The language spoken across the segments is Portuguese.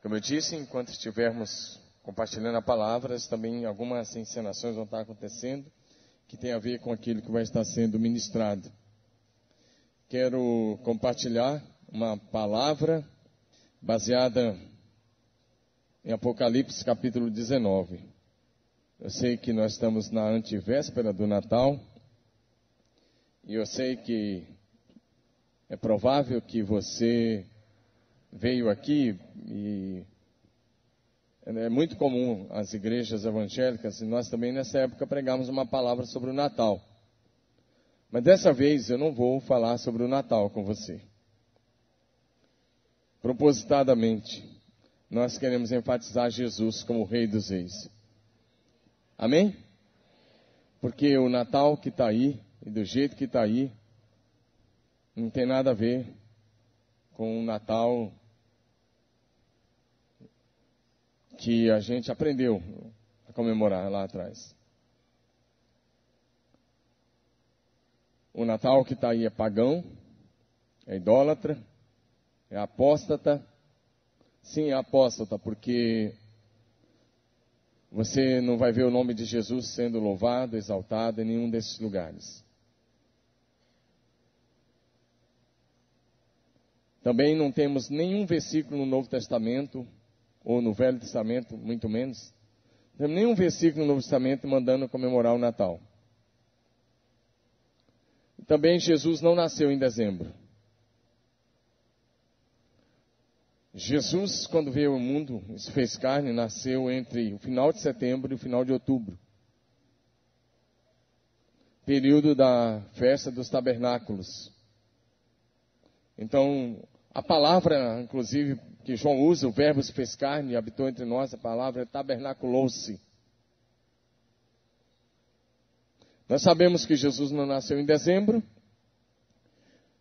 Como eu disse, enquanto estivermos compartilhando a palavra, também algumas encenações vão estar acontecendo que tem a ver com aquilo que vai estar sendo ministrado. Quero compartilhar uma palavra baseada em Apocalipse capítulo 19. Eu sei que nós estamos na antevéspera do Natal e eu sei que é provável que você veio aqui e é muito comum as igrejas evangélicas, e nós também nessa época pregamos uma palavra sobre o Natal. Mas dessa vez eu não vou falar sobre o Natal com você. Propositadamente, nós queremos enfatizar Jesus como o Rei dos Reis. Amém? Porque o Natal que está aí, e do jeito que está aí, não tem nada a ver com o Natal que a gente aprendeu a comemorar lá atrás. O Natal que está aí é pagão, é idólatra, é apóstata. Sim, é apóstata, porque você não vai ver o nome de Jesus sendo louvado, exaltado em nenhum desses lugares. Também não temos nenhum versículo no Novo Testamento, ou no Velho Testamento, muito menos. Não temos nenhum versículo no Novo Testamento mandando comemorar o Natal. Também Jesus não nasceu em dezembro. Jesus, quando veio ao mundo, se fez carne, nasceu entre o final de setembro e o final de outubro. Período da festa dos tabernáculos. Então, a palavra, inclusive, que João usa, o verbo se fez carne e habitou entre nós, a palavra é tabernaculou-se. Nós sabemos que Jesus não nasceu em dezembro,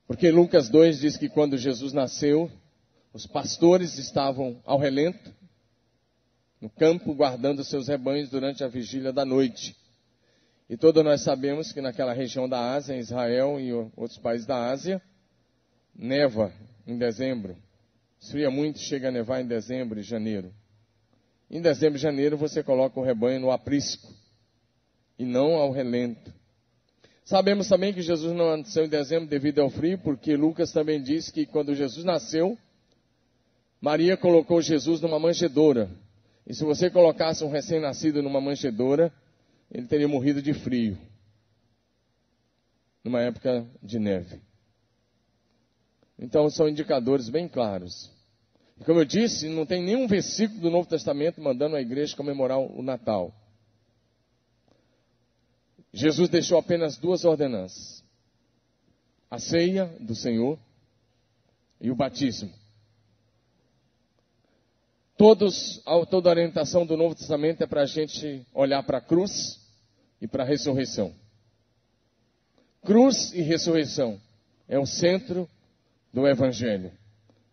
porque Lucas 2 diz que quando Jesus nasceu, os pastores estavam ao relento, no campo, guardando seus rebanhos durante a vigília da noite. E todos nós sabemos que naquela região da Ásia, em Israel e outros países da Ásia, neva em dezembro. Esfria muito, chega a nevar em dezembro e janeiro. Em dezembro e janeiro você coloca o rebanho no aprisco e não ao relento. Sabemos também que Jesus não nasceu em dezembro devido ao frio, porque Lucas também diz que quando Jesus nasceu, Maria colocou Jesus numa manjedoura. E se você colocasse um recém-nascido numa manjedoura, ele teria morrido de frio. Numa época de neve. Então são indicadores bem claros. E como eu disse, não tem nenhum versículo do Novo Testamento mandando a igreja comemorar o Natal. Jesus deixou apenas duas ordenanças. A ceia do Senhor e o batismo. Toda a orientação do Novo Testamento é para a gente olhar para a cruz e para a ressurreição. Cruz e ressurreição é o centro do Evangelho.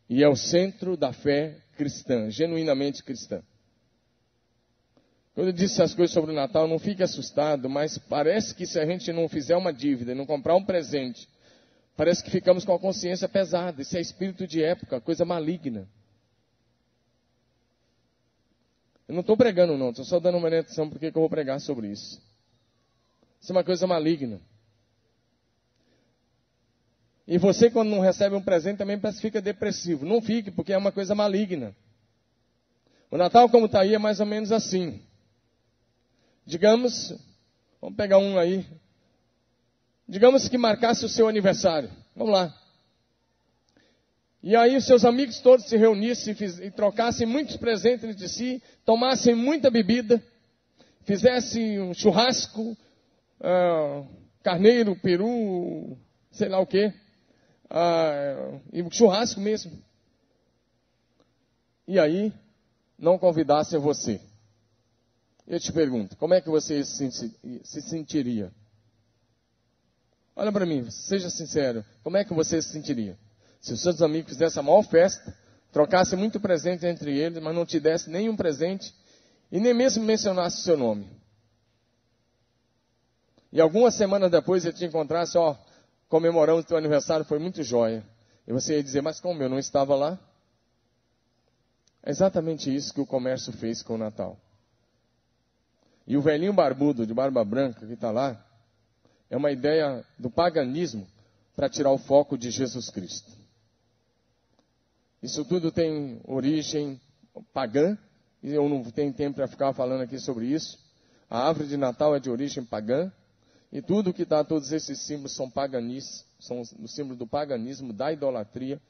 E é o centro da fé cristã, genuinamente cristã. Quando eu disse as coisas sobre o Natal, não fique assustado, mas parece que se a gente não fizer uma dívida, não comprar um presente, parece que ficamos com a consciência pesada. Isso é espírito de época, coisa maligna. Eu não estou pregando não, estou só dando uma orientação porque eu vou pregar sobre isso. Isso é uma coisa maligna. E você, quando não recebe um presente, também parece que fica depressivo. Não fique, porque é uma coisa maligna. O Natal, como está aí, é mais ou menos assim. Digamos, vamos pegar um aí. Digamos que marcasse o seu aniversário. Vamos lá. E aí os seus amigos todos se reunissem e trocassem muitos presentes entre si, tomassem muita bebida, fizessem um churrasco, carneiro, peru, sei lá o quê. E um churrasco mesmo. E aí, não convidassem você. Eu te pergunto, como é que você se sentiria? Olha para mim, seja sincero, como é que você se sentiria? Se os seus amigos fizessem a maior festa, trocassem muito presente entre eles, mas não te dessem nenhum presente, e nem mesmo mencionasse o seu nome. E algumas semanas depois ele te encontrasse, comemoramos o teu aniversário, foi muito jóia. E você ia dizer, mas como eu não estava lá? É exatamente isso que o comércio fez com o Natal. E o velhinho barbudo de barba branca que está lá, é uma ideia do paganismo para tirar o foco de Jesus Cristo. Isso tudo tem origem pagã, e eu não tenho tempo para ficar falando aqui sobre isso. A árvore de Natal é de origem pagã, e tudo que dá, todos esses símbolos são paganistas, são os símbolos do paganismo, da idolatria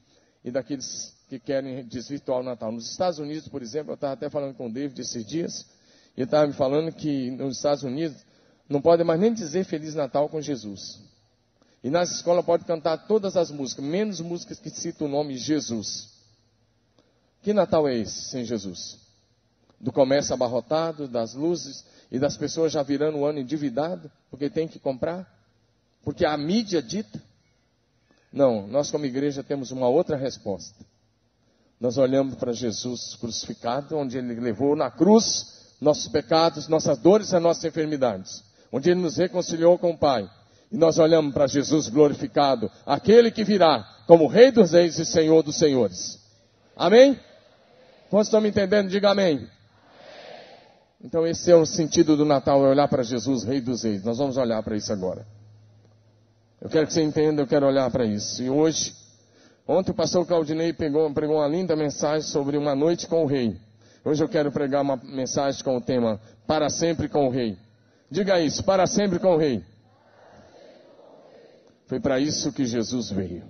e daqueles que querem desvirtuar o Natal. Nos Estados Unidos, por exemplo, eu estava até falando com o David esses dias, e ele estava me falando que nos Estados Unidos não pode mais nem dizer Feliz Natal com Jesus. E nas escolas pode cantar todas as músicas, menos músicas que citam o nome Jesus. Que Natal é esse sem Jesus? Do comércio abarrotado, das luzes e das pessoas já virando o ano endividado, porque tem que comprar? Porque a mídia dita? Não, nós como igreja temos uma outra resposta. Nós olhamos para Jesus crucificado, onde Ele levou na cruz nossos pecados, nossas dores e nossas enfermidades. Onde Ele nos reconciliou com o Pai. E nós olhamos para Jesus glorificado, aquele que virá como Rei dos Reis e Senhor dos Senhores. Amém? Quantos estão me entendendo? Diga amém. Então esse é o sentido do Natal, é olhar para Jesus, Rei dos Reis. Nós vamos olhar para isso agora. Eu quero que você entenda, eu quero olhar para isso. E ontem o pastor Claudinei pregou uma linda mensagem sobre uma noite com o Rei. Hoje eu quero pregar uma mensagem com o tema, para sempre com o Rei. Diga isso, para sempre com o Rei. Foi para isso que Jesus veio.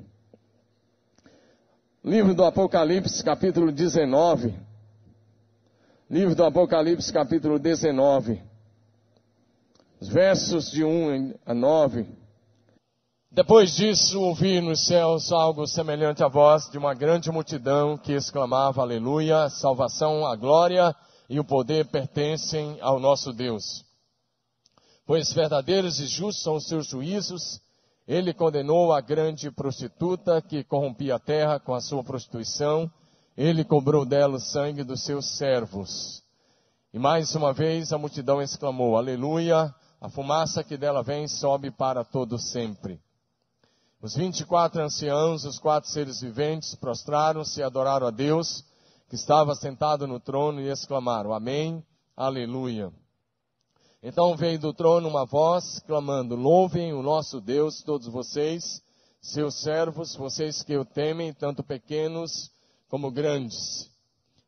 Livro do Apocalipse, capítulo 19. Livro do Apocalipse, capítulo 19. Os versos de 1 a 9. Depois disso, ouvi nos céus algo semelhante à voz de uma grande multidão que exclamava, aleluia, a salvação, a glória e o poder pertencem ao nosso Deus. Pois verdadeiros e justos são os seus juízos. Ele condenou a grande prostituta que corrompia a terra com a sua prostituição. Ele cobrou dela o sangue dos seus servos. E mais uma vez a multidão exclamou, aleluia, a fumaça que dela vem sobe para todo sempre. Os 24 anciãos, os 4 seres viventes, prostraram-se e adoraram a Deus, que estava sentado no trono, e exclamaram, amém, aleluia. Então veio do trono uma voz, clamando, louvem o nosso Deus, todos vocês, seus servos, vocês que o temem, tanto pequenos como grandes.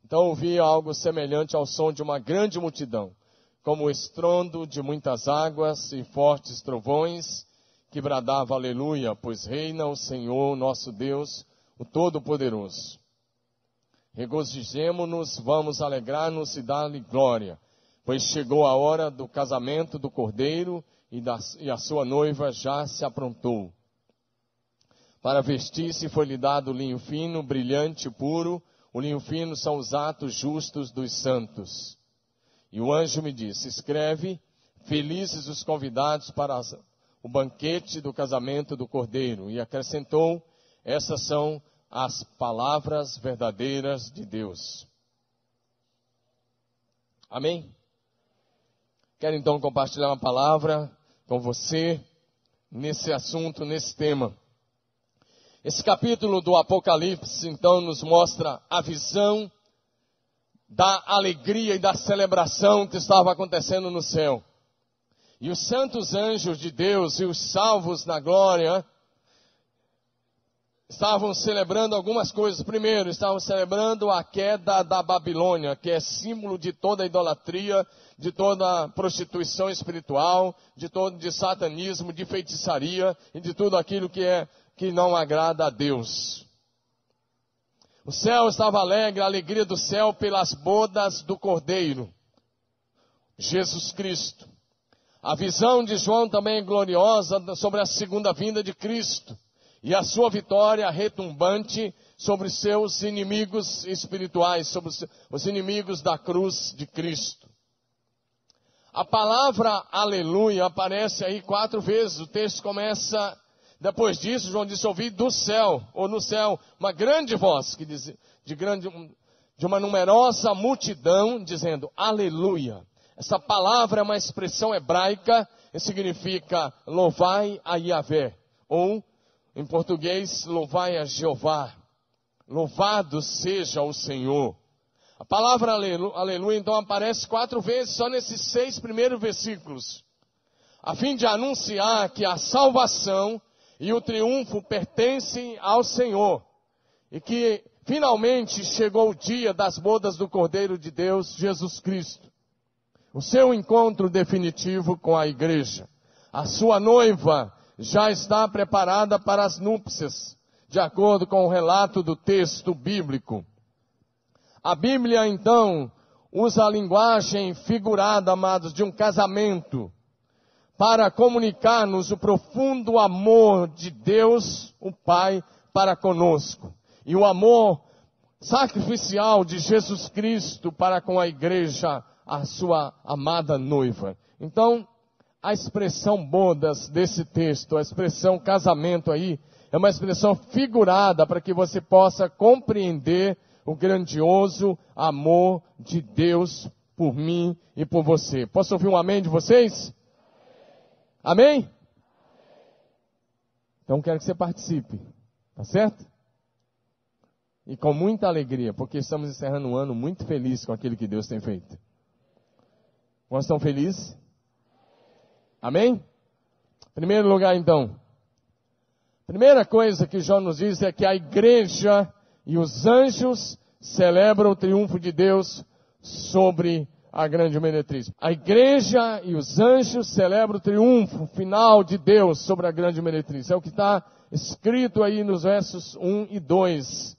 Então ouvi algo semelhante ao som de uma grande multidão, como o estrondo de muitas águas e fortes trovões, que bradava aleluia, pois reina o Senhor, nosso Deus, o Todo-Poderoso. Regozijemo-nos, vamos alegrar-nos e dar-lhe glória, pois chegou a hora do casamento do Cordeiro e a sua noiva já se aprontou. Para vestir-se foi-lhe dado linho fino, brilhante e puro. O linho fino são os atos justos dos santos. E o anjo me disse, escreve, felizes os convidados para o banquete do casamento do Cordeiro. E acrescentou, essas são as palavras verdadeiras de Deus. Amém? Quero então compartilhar uma palavra com você nesse assunto, nesse tema. Esse capítulo do Apocalipse, então, nos mostra a visão da alegria e da celebração que estava acontecendo no céu. E os santos anjos de Deus e os salvos na glória estavam celebrando algumas coisas. Primeiro, estavam celebrando a queda da Babilônia, que é símbolo de toda a idolatria, de toda a prostituição espiritual, de satanismo, de feitiçaria e de tudo aquilo que não agrada a Deus. O céu estava alegre, a alegria do céu pelas bodas do Cordeiro, Jesus Cristo. A visão de João também é gloriosa sobre a segunda vinda de Cristo e a sua vitória retumbante sobre seus inimigos espirituais, sobre os inimigos da cruz de Cristo. A palavra aleluia aparece aí 4 vezes. O texto começa, depois disso, João disse, ouvi do céu, ou no céu, uma grande voz, que diz, de uma numerosa multidão, dizendo, aleluia. Essa palavra é uma expressão hebraica, e significa louvai a Yahvé, ou, em português, louvai a Jeová. Louvado seja o Senhor. A palavra aleluia, então, aparece 4 vezes só nesses 6 primeiros versículos, a fim de anunciar que a salvação e o triunfo pertencem ao Senhor, e que finalmente chegou o dia das bodas do Cordeiro de Deus, Jesus Cristo. O seu encontro definitivo com a igreja. A sua noiva já está preparada para as núpcias, de acordo com o relato do texto bíblico. A Bíblia, então, usa a linguagem figurada, amados, de um casamento, para comunicar-nos o profundo amor de Deus, o Pai, para conosco. E o amor sacrificial de Jesus Cristo para com a igreja, a sua amada noiva. Então, a expressão bodas desse texto, a expressão casamento aí, é uma expressão figurada para que você possa compreender o grandioso amor de Deus por mim e por você. Posso ouvir um amém de vocês? Amém? Então quero que você participe, tá certo? E com muita alegria, porque estamos encerrando um ano muito feliz com aquilo que Deus tem feito. Nós estamos felizes? Amém? Primeiro lugar, então. Primeira coisa que João nos diz é que a igreja e os anjos celebram o triunfo de Deus sobre a grande meretriz. A igreja e os anjos celebram o triunfo final de Deus sobre a grande meretriz. É o que está escrito aí nos versos 1 e 2.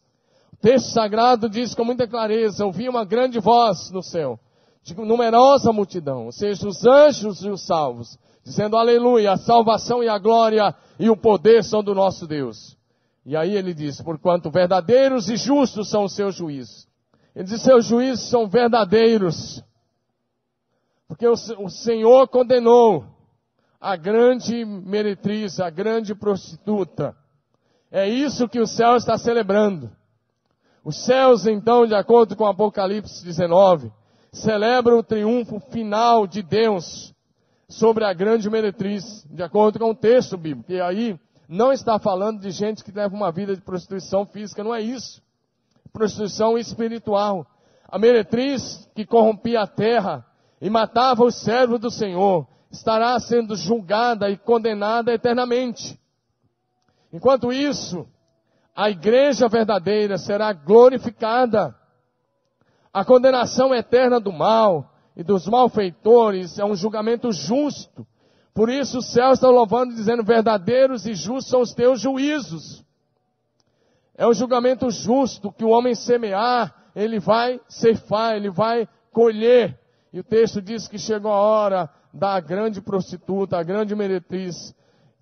O texto sagrado diz com muita clareza: ouvi uma grande voz no céu, de numerosa multidão, ou seja, os anjos e os salvos, dizendo aleluia, a salvação e a glória e o poder são do nosso Deus. E aí ele diz, porquanto verdadeiros e justos são os seus juízos. Ele diz, seus juízos são verdadeiros, porque o Senhor condenou a grande meretriz, a grande prostituta. É isso que o céu está celebrando. Os céus, então, de acordo com Apocalipse 19, celebram o triunfo final de Deus sobre a grande meretriz, de acordo com o texto bíblico. E aí não está falando de gente que leva uma vida de prostituição física, não é isso. Prostituição espiritual. A meretriz que corrompia a terra e matava os servos do Senhor estará sendo julgada e condenada eternamente. Enquanto isso, a igreja verdadeira será glorificada. A condenação eterna do mal e dos malfeitores é um julgamento justo. Por isso o céu está louvando e dizendo, verdadeiros e justos são os teus juízos. É um julgamento justo que o homem semear, ele vai ceifar, ele vai colher. E o texto diz que chegou a hora da grande prostituta, a grande meretriz,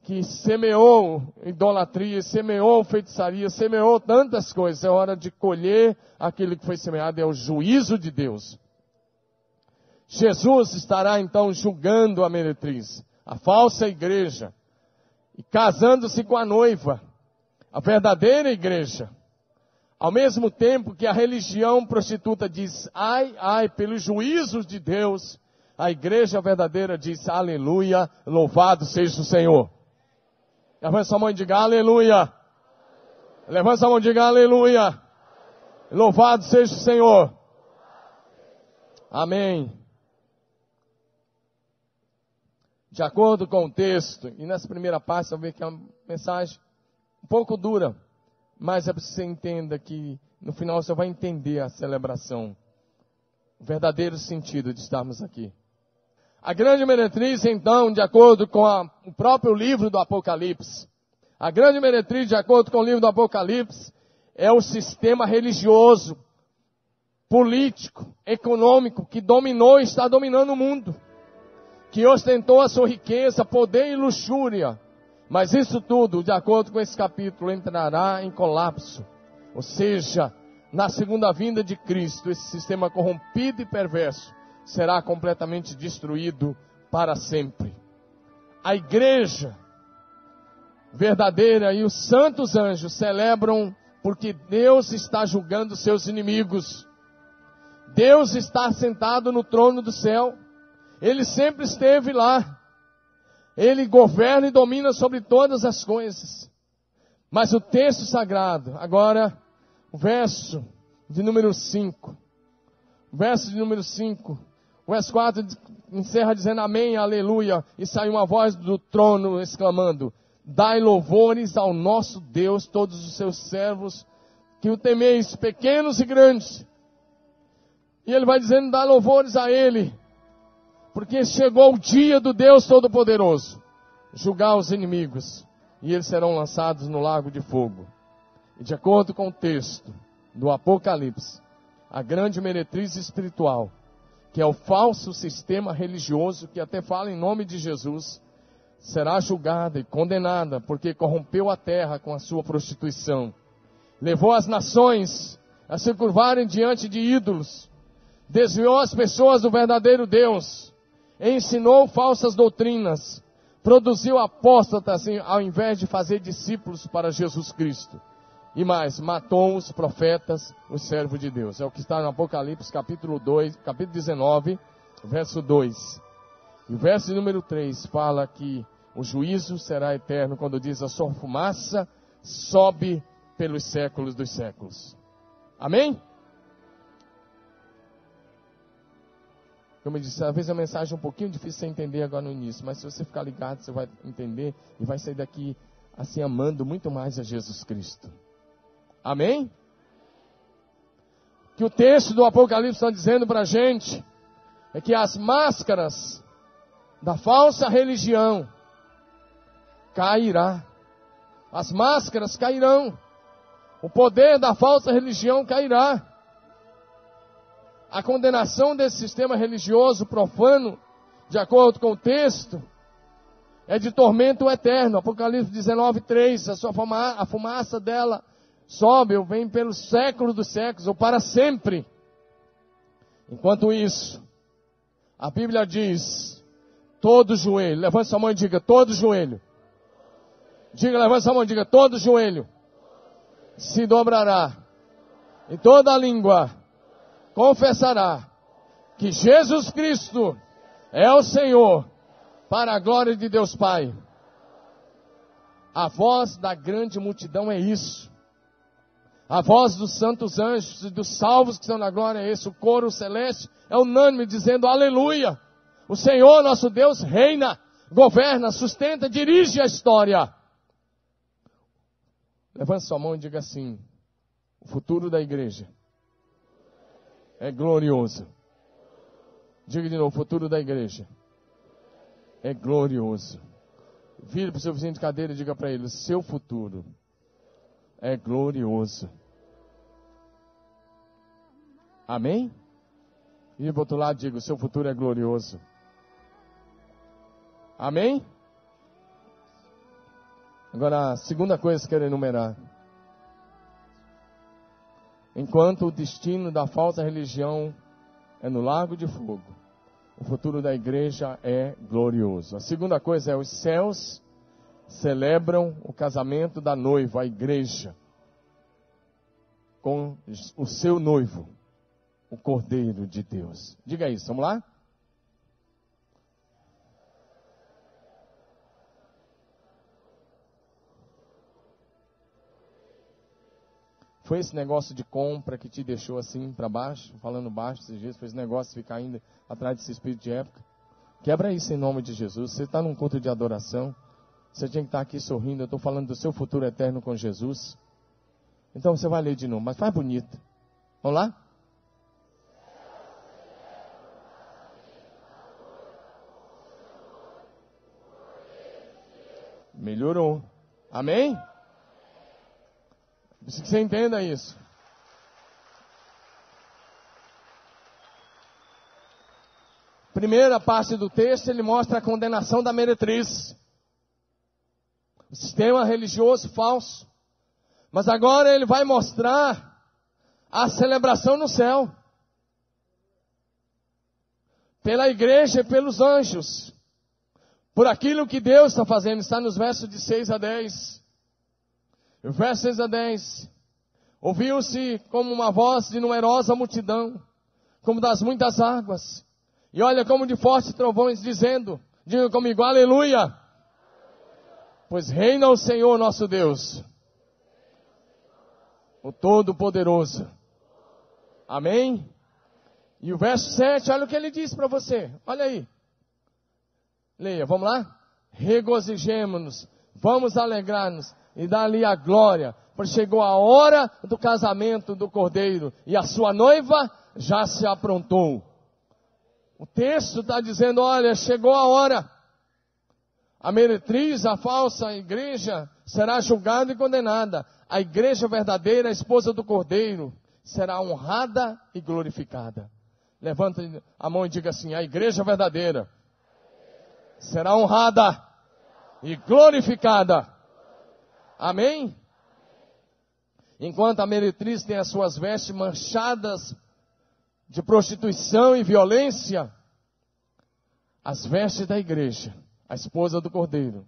que semeou idolatria, semeou feitiçaria, semeou tantas coisas. É hora de colher aquilo que foi semeado, é o juízo de Deus. Jesus estará então julgando a meretriz, a falsa igreja, e casando-se com a noiva, a verdadeira igreja. Ao mesmo tempo que a religião prostituta diz, ai, ai, pelos juízos de Deus, a igreja verdadeira diz, aleluia, louvado seja o Senhor. Levanta sua mão e diga, aleluia. Levanta sua mão e diga, aleluia. Louvado seja o Senhor. Amém. De acordo com o texto, e nessa primeira parte, você vê que é uma mensagem um pouco dura, mas é para que você entenda que no final você vai entender a celebração, o verdadeiro sentido de estarmos aqui. A grande meretriz, então, de acordo com o próprio livro do Apocalipse, a grande meretriz, de acordo com o livro do Apocalipse, é o sistema religioso, político, econômico, que dominou e está dominando o mundo, que ostentou a sua riqueza, poder e luxúria. Mas isso tudo, de acordo com esse capítulo, entrará em colapso. Ou seja, na segunda vinda de Cristo, esse sistema corrompido e perverso será completamente destruído para sempre. A igreja verdadeira e os santos anjos celebram porque Deus está julgando seus inimigos. Deus está sentado no trono do céu. Ele sempre esteve lá. Ele governa e domina sobre todas as coisas. Mas o texto sagrado, agora, o verso de número 5, Verso de número 5. O verso 4 encerra dizendo amém, aleluia. E saiu uma voz do trono exclamando: dai louvores ao nosso Deus, todos os seus servos, que o temeis, pequenos e grandes. E ele vai dizendo, dá louvores a ele, porque chegou o dia do Deus Todo-Poderoso, julgar os inimigos, e eles serão lançados no lago de fogo. E de acordo com o texto do Apocalipse, a grande meretriz espiritual, que é o falso sistema religioso, que até fala em nome de Jesus, será julgada e condenada, porque corrompeu a terra com a sua prostituição. Levou as nações a se curvarem diante de ídolos, desviou as pessoas do verdadeiro Deus, ensinou falsas doutrinas, produziu apóstatas ao invés de fazer discípulos para Jesus Cristo. E mais, matou os profetas, os servos de Deus. É o que está no Apocalipse, capítulo 19, verso 2. E o verso número 3 fala que o juízo será eterno, quando diz a sua fumaça sobe pelos séculos dos séculos. Amém? Como eu disse, às vezes a mensagem é um pouquinho difícil de você entender agora no início, mas se você ficar ligado, você vai entender e vai sair daqui assim amando muito mais a Jesus Cristo. Amém? Que o texto do Apocalipse está dizendo para a gente é que as máscaras da falsa religião cairá. As máscaras cairão. O poder da falsa religião cairá. A condenação desse sistema religioso profano, de acordo com o texto, é de tormento eterno. Apocalipse 19:3, a fumaça dela sobe ou vem pelos séculos dos séculos, ou para sempre. Enquanto isso, a Bíblia diz, todo joelho, levante sua mão e diga, todo joelho. Diga, levante sua mão e diga, todo joelho se dobrará, e toda língua confessará que Jesus Cristo é o Senhor, para a glória de Deus Pai. A voz da grande multidão é isso. A voz dos santos anjos e dos salvos que estão na glória é esse. O coro celeste é unânime dizendo aleluia. O Senhor nosso Deus reina, governa, sustenta, dirige a história. Levante sua mão e diga assim, o futuro da igreja é glorioso. Diga de novo, o futuro da igreja é glorioso. Vire para o seu vizinho de cadeira e diga para ele, o seu futuro é glorioso. Amém? E do outro lado diga, o seu futuro é glorioso. Amém? Agora, a segunda coisa que eu quero enumerar. Enquanto o destino da falsa religião é no lago de fogo, o futuro da igreja é glorioso. A segunda coisa é, os céus celebram o casamento da noiva, a igreja, com o seu noivo, o Cordeiro de Deus. Diga isso, vamos lá? Foi esse negócio de compra que te deixou assim para baixo, falando baixo esses dias, foi esse negócio de ficar indo atrás desse espírito de época. Quebra isso em nome de Jesus. Você está num culto de adoração, você tinha que estar aqui sorrindo. Eu estou falando do seu futuro eterno com Jesus. Então você vai ler de novo, mas faz bonito. Vamos lá? Melhorou. Amém? Preciso que você entenda isso. Primeira parte do texto, ele mostra a condenação da meretriz. O sistema religioso falso. Mas agora ele vai mostrar a celebração no céu. Pela igreja e pelos anjos. Por aquilo que Deus está fazendo. Está nos versos de 6 a 10. O verso 6 a 10. Ouviu-se como uma voz de numerosa multidão, como das muitas águas. E olha como de fortes trovões, dizendo, diga comigo, aleluia. Pois reina o Senhor nosso Deus, o Todo-Poderoso. Amém? E o verso 7, olha o que ele diz para você. Olha aí. Leia, vamos lá? Regozijemo-nos, vamos alegrar-nos e dar-lhe a glória, pois chegou a hora do casamento do Cordeiro e a sua noiva já se aprontou. O texto está dizendo, olha, chegou a hora. A meretriz, a falsa igreja, será julgada e condenada. A igreja verdadeira, a esposa do Cordeiro, será honrada e glorificada. Levanta a mão e diga assim, a igreja verdadeira será honrada e glorificada. Amém? Enquanto a meretriz tem as suas vestes manchadas de prostituição e violência, as vestes da igreja, a esposa do Cordeiro,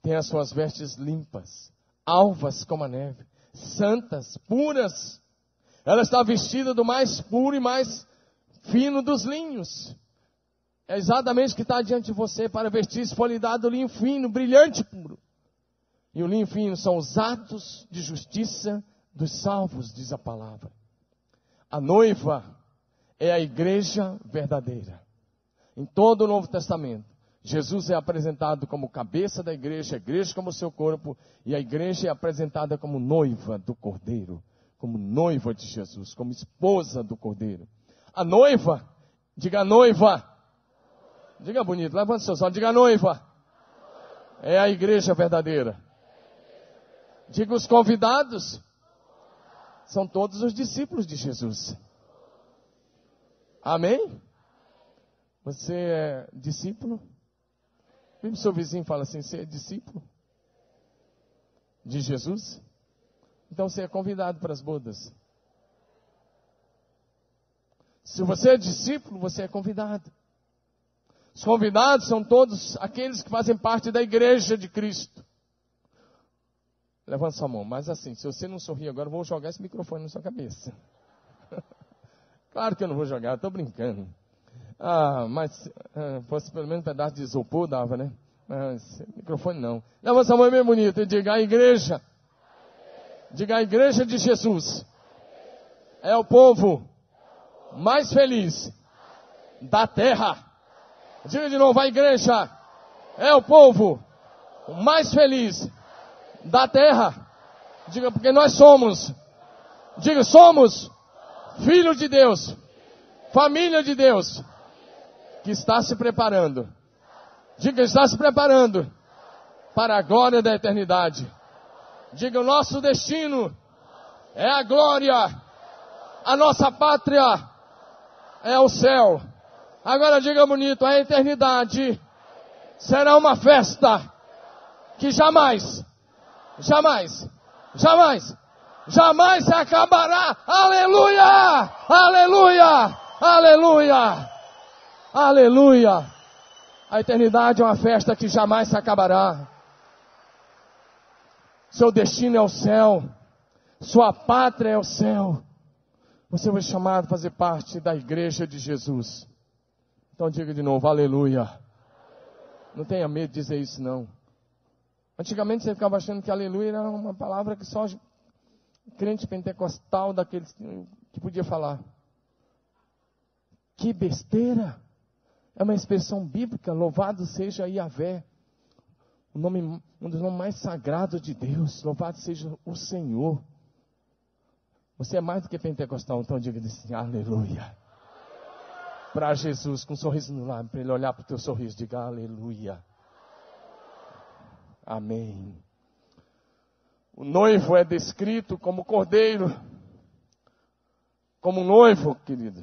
tem as suas vestes limpas, alvas como a neve, santas, puras. Ela está vestida do mais puro e mais fino dos linhos. É exatamente o que está diante de você. Para vestir-se foi lhe dado linho fino, brilhante e puro. E o linho fino são os atos de justiça dos salvos, diz a palavra. A noiva é a igreja verdadeira. Em todo o Novo Testamento, Jesus é apresentado como cabeça da igreja, a igreja como seu corpo, e a igreja é apresentada como noiva do Cordeiro, como noiva de Jesus, como esposa do Cordeiro. A noiva, diga noiva, diga bonito, levanta seus olhos, diga noiva, é a igreja verdadeira. Diga os convidados, são todos os discípulos de Jesus. Amém? Você é discípulo? Vem pro seu vizinho e fala assim, você é discípulo de Jesus? Então você é convidado para as bodas. Se você é discípulo, você é convidado. Os convidados são todos aqueles que fazem parte da igreja de Cristo. Levanta sua mão, mas assim, se você não sorrir agora, eu vou jogar esse microfone na sua cabeça. Claro que eu não vou jogar, estou brincando. Mas fosse pelo menos um pedaço de isopor, dava, né? Mas microfone não. Levanta sua mão bem bonita e diga, a igreja. Diga, a igreja de Jesus é o povo mais feliz da terra. Diga de novo, a igreja é o povo mais feliz da terra. Diga, porque nós somos. Diga, somos filhos de Deus, família de Deus, que está se preparando. Diga, está se preparando para a glória da eternidade. Diga, o nosso destino é a glória. A nossa pátria é o céu. Agora diga bonito, a eternidade será uma festa que jamais se acabará. Aleluia! Aleluia! Aleluia! Aleluia! A eternidade é uma festa que jamais se acabará. Seu destino é o céu. Sua pátria é o céu. Você foi chamado a fazer parte da igreja de Jesus. Então diga de novo, aleluia. Não tenha medo de dizer isso não. Antigamente você ficava achando que aleluia era uma palavra que só crente pentecostal daqueles que podia falar. Que besteira. É uma expressão bíblica, louvado seja Yahvé. Um dos nomes mais sagrados de Deus. Louvado seja o Senhor. Você é mais do que pentecostal, então diga assim, aleluia. Para Jesus, com um sorriso no lábio, para ele olhar para o teu sorriso, diga aleluia. Amém. O noivo é descrito como cordeiro, como noivo, querido.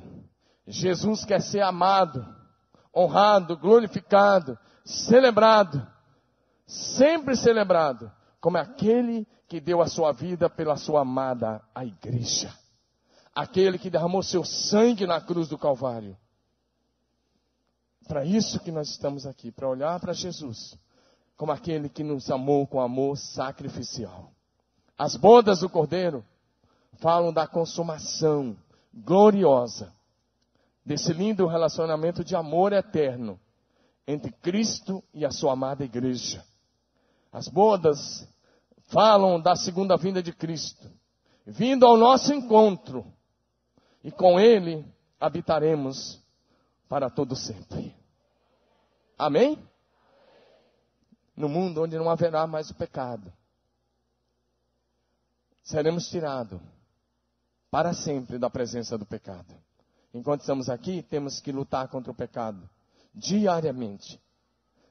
Jesus quer ser amado, honrado, glorificado, celebrado, sempre celebrado, como aquele que deu a sua vida pela sua amada, a igreja. Aquele que derramou seu sangue na cruz do Calvário. Para isso que nós estamos aqui, para olhar para Jesus, como aquele que nos amou com amor sacrificial. As bodas do Cordeiro falam da consumação gloriosa desse lindo relacionamento de amor eterno entre Cristo e a sua amada igreja. As bodas falam da segunda vinda de Cristo, vindo ao nosso encontro, e com Ele habitaremos para todo sempre. Amém? No mundo onde não haverá mais o pecado, seremos tirados para sempre da presença do pecado. Enquanto estamos aqui, temos que lutar contra o pecado diariamente.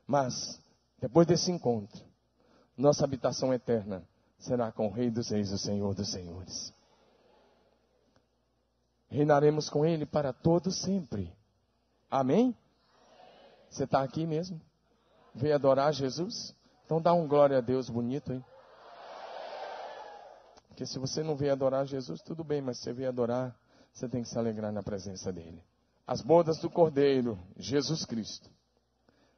Mas, depois desse encontro, nossa habitação eterna será com o Rei dos Reis, o Senhor dos Senhores. Reinaremos com Ele para todo sempre. Amém? Você está aqui mesmo? Veio adorar Jesus? Então dá um glória a Deus bonito, hein? Porque se você não veio adorar Jesus, tudo bem, mas se você veio adorar, você tem que se alegrar na presença dEle. As bodas do Cordeiro, Jesus Cristo.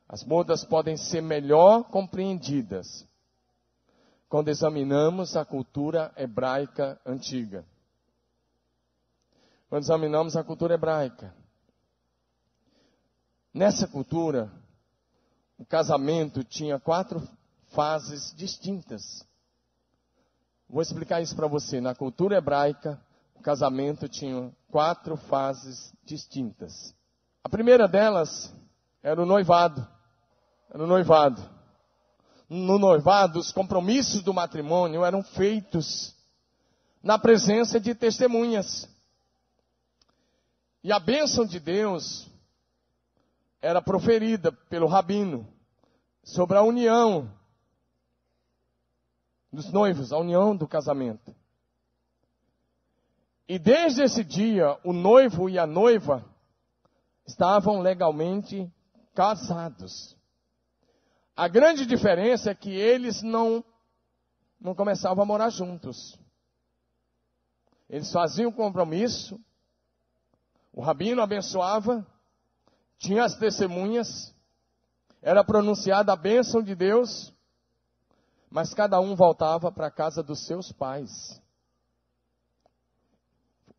As bodas podem ser melhor compreendidas quando examinamos a cultura hebraica antiga. Quando examinamos a cultura hebraica. Nessa cultura, o casamento tinha 4 fases distintas. Vou explicar isso para você. Na cultura hebraica, o casamento tinha 4 fases distintas. A primeira delas era o noivado. Era o noivado. No noivado, os compromissos do matrimônio eram feitos na presença de testemunhas. E a bênção de Deus era proferida pelo rabino sobre a união dos noivos, a união do casamento. E desde esse dia, o noivo e a noiva estavam legalmente casados. A grande diferença é que eles não começavam a morar juntos. Eles faziam compromisso, o rabino abençoava, tinha as testemunhas, era pronunciada a bênção de Deus, mas cada um voltava para a casa dos seus pais.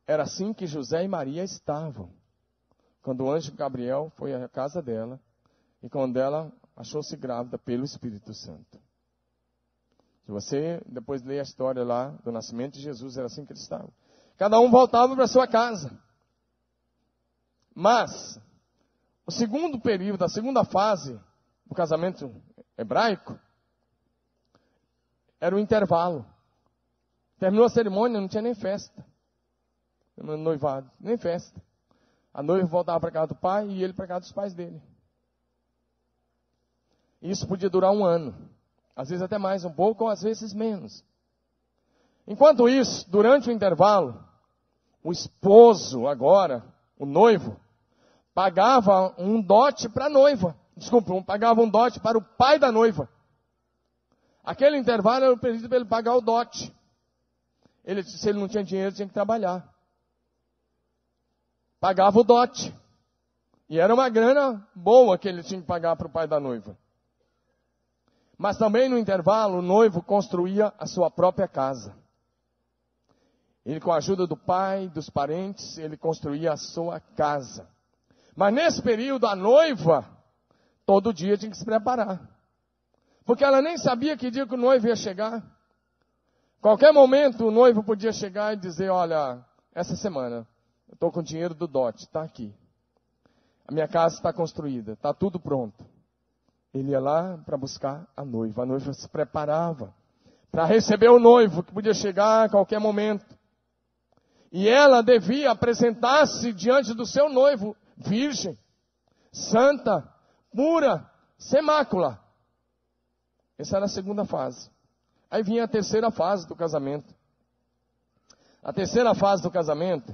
Era assim que José e Maria estavam, quando o anjo Gabriel foi à casa dela, e quando ela achou-se grávida pelo Espírito Santo. Se você depois ler a história lá do nascimento de Jesus, era assim que eles estavam. Cada um voltava para a sua casa. Mas, o segundo período, a segunda fase do casamento hebraico, era o intervalo. Terminou a cerimônia, não tinha nem festa. Noivado, nem festa. A noiva voltava para a casa do pai e ele para a casa dos pais dele. Isso podia durar 1 ano. Às vezes até mais um pouco, ou às vezes menos. Enquanto isso, durante o intervalo, o esposo agora, o noivo, pagava um dote para a noiva. Pagava um dote para o pai da noiva. Aquele intervalo era o período para ele pagar o dote. Se ele não tinha dinheiro, tinha que trabalhar. Pagava o dote. E era uma grana boa que ele tinha que pagar para o pai da noiva. Mas também no intervalo, o noivo construía a sua própria casa. Ele, com a ajuda do pai, dos parentes, ele construía a sua casa. Mas nesse período, a noiva, todo dia tinha que se preparar. Porque ela nem sabia que dia que o noivo ia chegar. Qualquer momento, o noivo podia chegar e dizer, olha, essa semana, eu estou com o dinheiro do dote, está aqui. A minha casa está construída, está tudo pronto. Ele ia lá para buscar a noiva se preparava para receber o noivo, que podia chegar a qualquer momento. E ela devia apresentar-se diante do seu noivo, virgem, santa, pura, sem mácula. Essa era a segunda fase. Aí vinha a terceira fase do casamento. A terceira fase do casamento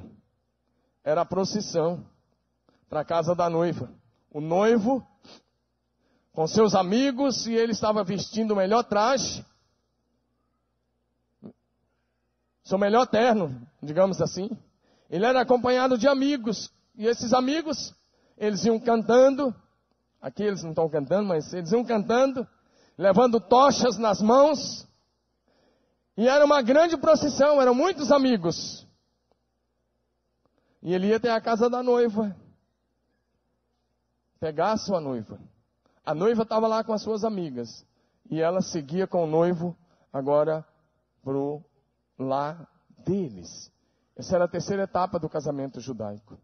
era a procissão para a casa da noiva. O noivo com seus amigos, e ele estava vestindo o melhor traje, seu melhor terno, digamos assim. Ele era acompanhado de amigos, e esses amigos, eles iam cantando, aqui eles não estão cantando, mas eles iam cantando, levando tochas nas mãos, e era uma grande procissão, eram muitos amigos. E ele ia até a casa da noiva, pegar a sua noiva. A noiva estava lá com as suas amigas. E ela seguia com o noivo agora para o lar deles. Essa era a terceira etapa do casamento judaico.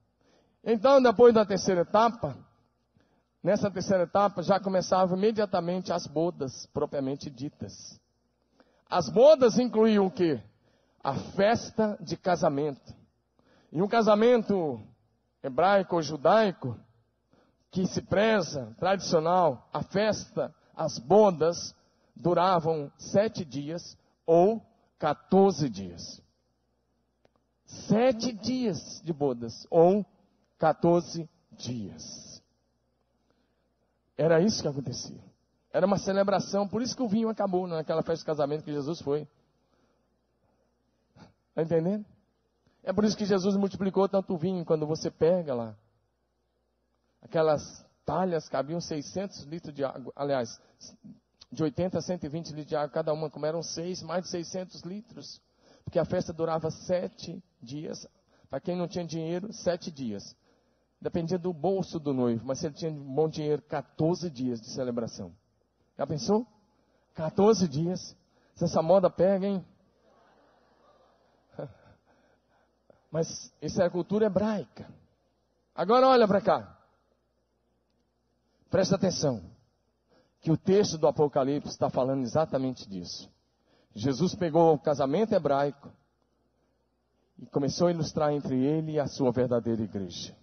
Então, depois da terceira etapa, nessa terceira etapa já começavam imediatamente as bodas propriamente ditas. As bodas incluíam o quê? A festa de casamento. E um casamento hebraico ou judaico, que se preza, tradicional, a festa, as bodas, duravam 7 dias ou 14 dias. 7 dias de bodas ou 14 dias. Era isso que acontecia. Era uma celebração, por isso que o vinho acabou naquela festa de casamento que Jesus foi. Está entendendo? É por isso que Jesus multiplicou tanto o vinho, quando você pega lá. Aquelas talhas cabiam 600 litros de água, aliás, de 80 a 120 litros de água cada uma, como eram 6, mais de 600 litros. Porque a festa durava 7 dias. Para quem não tinha dinheiro, 7 dias. Dependia do bolso do noivo, mas se ele tinha bom dinheiro, 14 dias de celebração. Já pensou? 14 dias. Se essa moda pega, hein? Mas isso é a cultura hebraica. Agora olha para cá. Presta atenção. Que o texto do Apocalipse está falando exatamente disso. Jesus pegou o casamento hebraico e começou a ilustrar entre ele e a sua verdadeira igreja.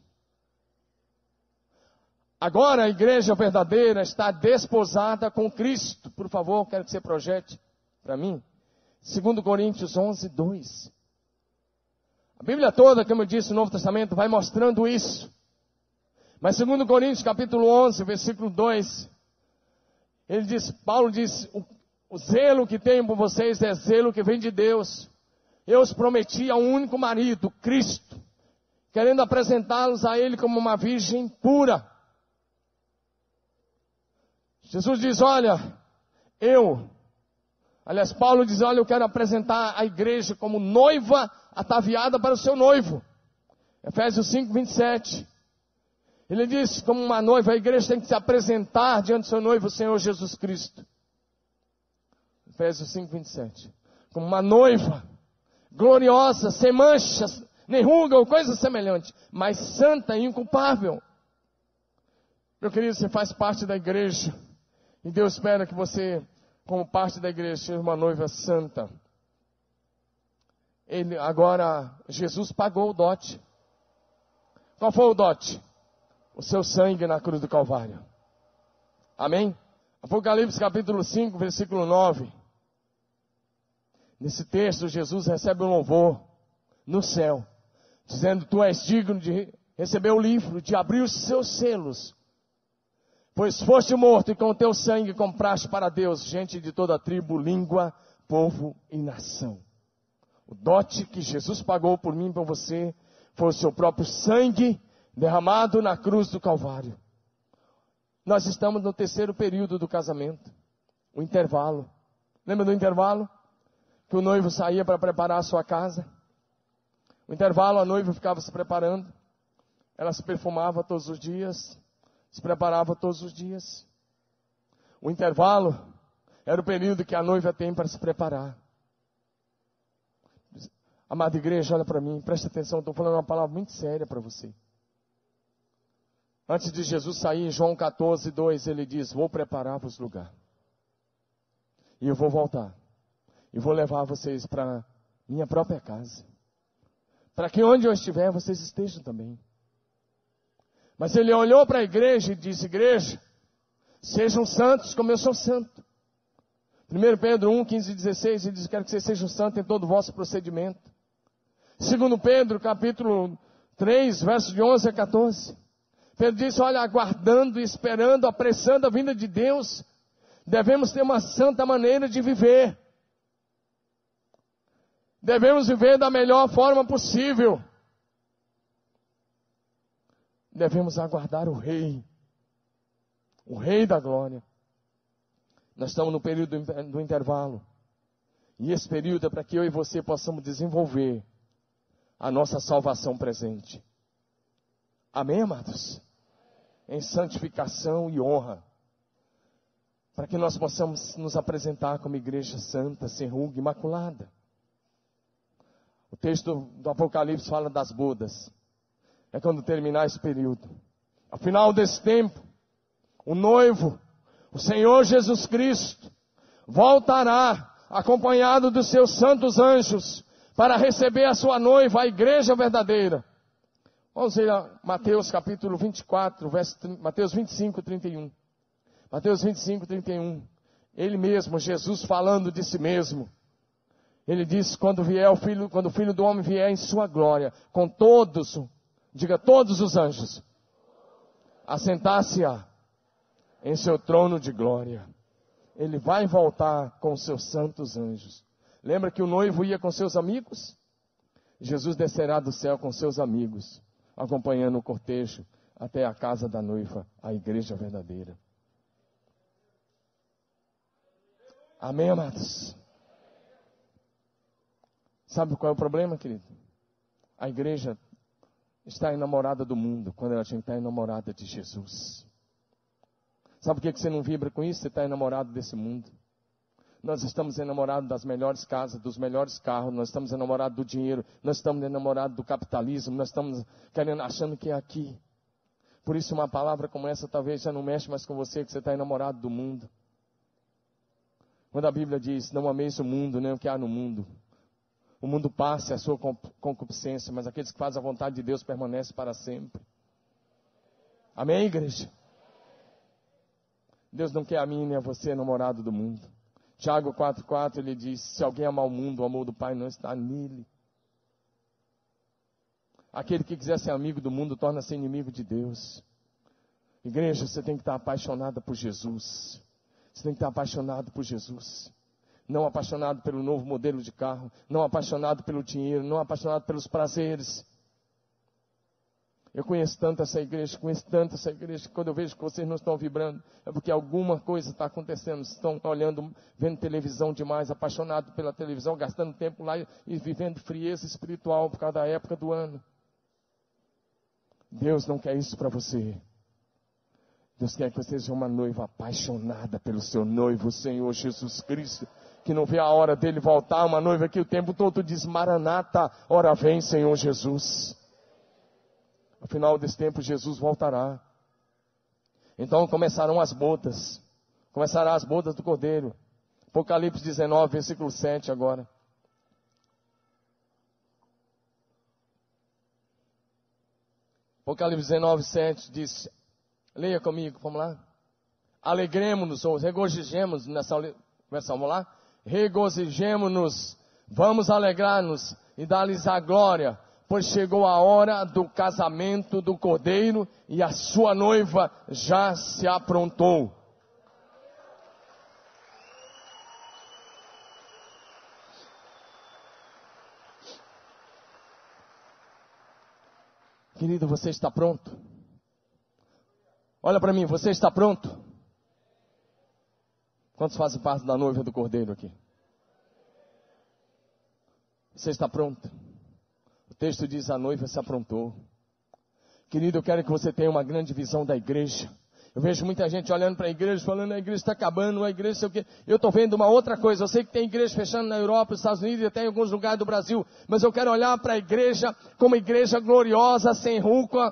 Agora a igreja verdadeira está desposada com Cristo. Por favor, quero que você projete para mim. 2 Coríntios 11, 2. A Bíblia toda, como eu disse, o Novo Testamento vai mostrando isso. Mas 2 Coríntios capítulo 11, versículo 2, ele diz, Paulo diz, o zelo que tenho por vocês é zelo que vem de Deus. Eu os prometi a um único marido, Cristo, querendo apresentá-los a Ele como uma virgem pura. Jesus diz, Paulo diz, eu quero apresentar a igreja como noiva ataviada para o seu noivo. Efésios 5, 27. Ele diz, como uma noiva, a igreja tem que se apresentar diante do seu noivo, o Senhor Jesus Cristo. Efésios 5, 27. Como uma noiva, gloriosa, sem manchas, nem ruga ou coisa semelhante, mas santa e inculpável. Meu querido, você faz parte da igreja. E Deus espera que você, como parte da igreja, seja uma noiva santa. Agora, Jesus pagou o dote. Qual foi o dote? O seu sangue na cruz do Calvário. Amém? Apocalipse capítulo 5, versículo 9. Nesse texto, Jesus recebe um louvor no céu, dizendo, tu és digno de receber o livro, de abrir os seus selos. Pois foste morto e com o teu sangue compraste para Deus gente de toda tribo, língua, povo e nação. O dote que Jesus pagou por mim e por você foi o seu próprio sangue derramado na cruz do Calvário. Nós estamos no terceiro período do casamento, o intervalo. Lembra do intervalo? Que o noivo saía para preparar a sua casa. O intervalo, a noiva ficava se preparando. Ela se perfumava todos os dias. Se preparava todos os dias. O intervalo era o período que a noiva tem para se preparar. Amada igreja, olha para mim, presta atenção, estou falando uma palavra muito séria para você. Antes de Jesus sair, em João 14, 2, ele diz, vou preparar-vos lugar. E eu vou voltar. E vou levar vocês para minha própria casa. Para que onde eu estiver, vocês estejam também. Mas ele olhou para a igreja e disse, igreja, sejam santos como eu sou santo. 1 Pedro 1, 15 e 16, ele diz, quero que vocês sejam santos em todo o vosso procedimento. 2 Pedro, capítulo 3, versos de 11 a 14. Pedro disse, olha, aguardando, esperando, apressando a vinda de Deus, devemos ter uma santa maneira de viver. Devemos viver da melhor forma possível. Devemos aguardar o Rei da glória. Nós estamos no período do intervalo. E esse período é para que eu e você possamos desenvolver a nossa salvação presente. Amém, amados? Em santificação e honra. Para que nós possamos nos apresentar como igreja santa, sem ruga, imaculada. O texto do Apocalipse fala das bodas. É quando terminar esse período. Ao final desse tempo, o noivo, o Senhor Jesus Cristo, voltará acompanhado dos seus santos anjos para receber a sua noiva, a igreja verdadeira. Vamos ver Mateus capítulo 24, Mateus 25, 31. Mateus 25, 31. Ele mesmo, Jesus falando de si mesmo. Ele diz, quando o Filho do Homem vier em sua glória, com todos, diga todos os anjos, assentar-se-á em seu trono de glória. Ele vai voltar com seus santos anjos. Lembra que o noivo ia com seus amigos? Jesus descerá do céu com seus amigos, acompanhando o cortejo até a casa da noiva, a igreja verdadeira. Amém, amados? Sabe qual é o problema, querido? A igreja está enamorada do mundo, quando ela tinha que estar enamorada de Jesus. Sabe por que você não vibra com isso? Você está enamorado desse mundo. Nós estamos enamorados das melhores casas, dos melhores carros, nós estamos enamorados do dinheiro, nós estamos enamorados do capitalismo, nós estamos achando que é aqui. Por isso uma palavra como essa talvez já não mexe mais com você, que você está enamorado do mundo. Quando a Bíblia diz, não ameis o mundo, nem o que há no mundo. O mundo passa a sua concupiscência, mas aqueles que fazem a vontade de Deus permanecem para sempre. Amém, igreja? Deus não quer a mim nem a você namorado do mundo. Tiago 4,4 ele diz, se alguém amar o mundo, o amor do Pai não está nele. Aquele que quiser ser amigo do mundo, torna-se inimigo de Deus. Igreja, você tem que estar apaixonada por Jesus. Você tem que estar apaixonado por Jesus. Não apaixonado pelo novo modelo de carro. Não apaixonado pelo dinheiro. Não apaixonado pelos prazeres. Eu conheço tanto essa igreja, que quando eu vejo que vocês não estão vibrando, é porque alguma coisa está acontecendo. Estão olhando, vendo televisão demais, apaixonados pela televisão, gastando tempo lá e vivendo frieza espiritual por causa da época do ano. Deus não quer isso para você. Deus quer que você seja uma noiva apaixonada pelo seu noivo, o Senhor Jesus Cristo, que não vê a hora dele voltar, uma noiva que o tempo todo diz, Maranata, ora vem, Senhor Jesus. No final desse tempo, Jesus voltará. Então começarão as bodas. Começarão as bodas do Cordeiro. Apocalipse 19, versículo 7 agora. Apocalipse 19, 7 diz, leia comigo, vamos lá. Alegremos-nos, ou regozijemos nessa versão, vamos lá. Regozijemos-nos, vamos alegrar-nos e dar-lhes a glória, pois chegou a hora do casamento do Cordeiro e a sua noiva já se aprontou. Querido, você está pronto? Olha para mim, você está pronto? Quantos fazem parte da noiva do Cordeiro aqui? Você está pronto? O texto diz, a noiva se aprontou. Querido, eu quero que você tenha uma grande visão da igreja. Eu vejo muita gente olhando para a igreja, falando, a igreja está acabando, a igreja sei o quê. Eu estou vendo uma outra coisa, eu sei que tem igreja fechando na Europa, nos Estados Unidos e até em alguns lugares do Brasil, mas eu quero olhar para a igreja como igreja gloriosa, sem rúcula,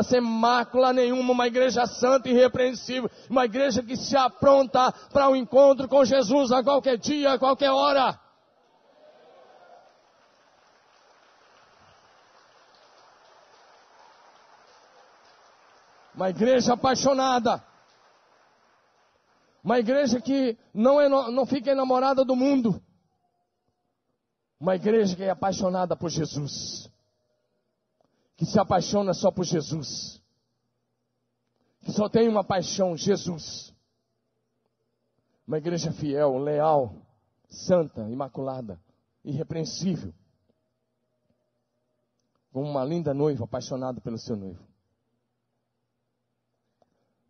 sem mácula nenhuma, uma igreja santa e irrepreensível, uma igreja que se apronta para o encontro com Jesus a qualquer dia, a qualquer hora. Uma igreja apaixonada. Uma igreja que não fica enamorada do mundo. Uma igreja que é apaixonada por Jesus. Que se apaixona só por Jesus. Que só tem uma paixão, Jesus. Uma igreja fiel, leal, santa, imaculada, irrepreensível. Como uma linda noiva apaixonada pelo seu noivo.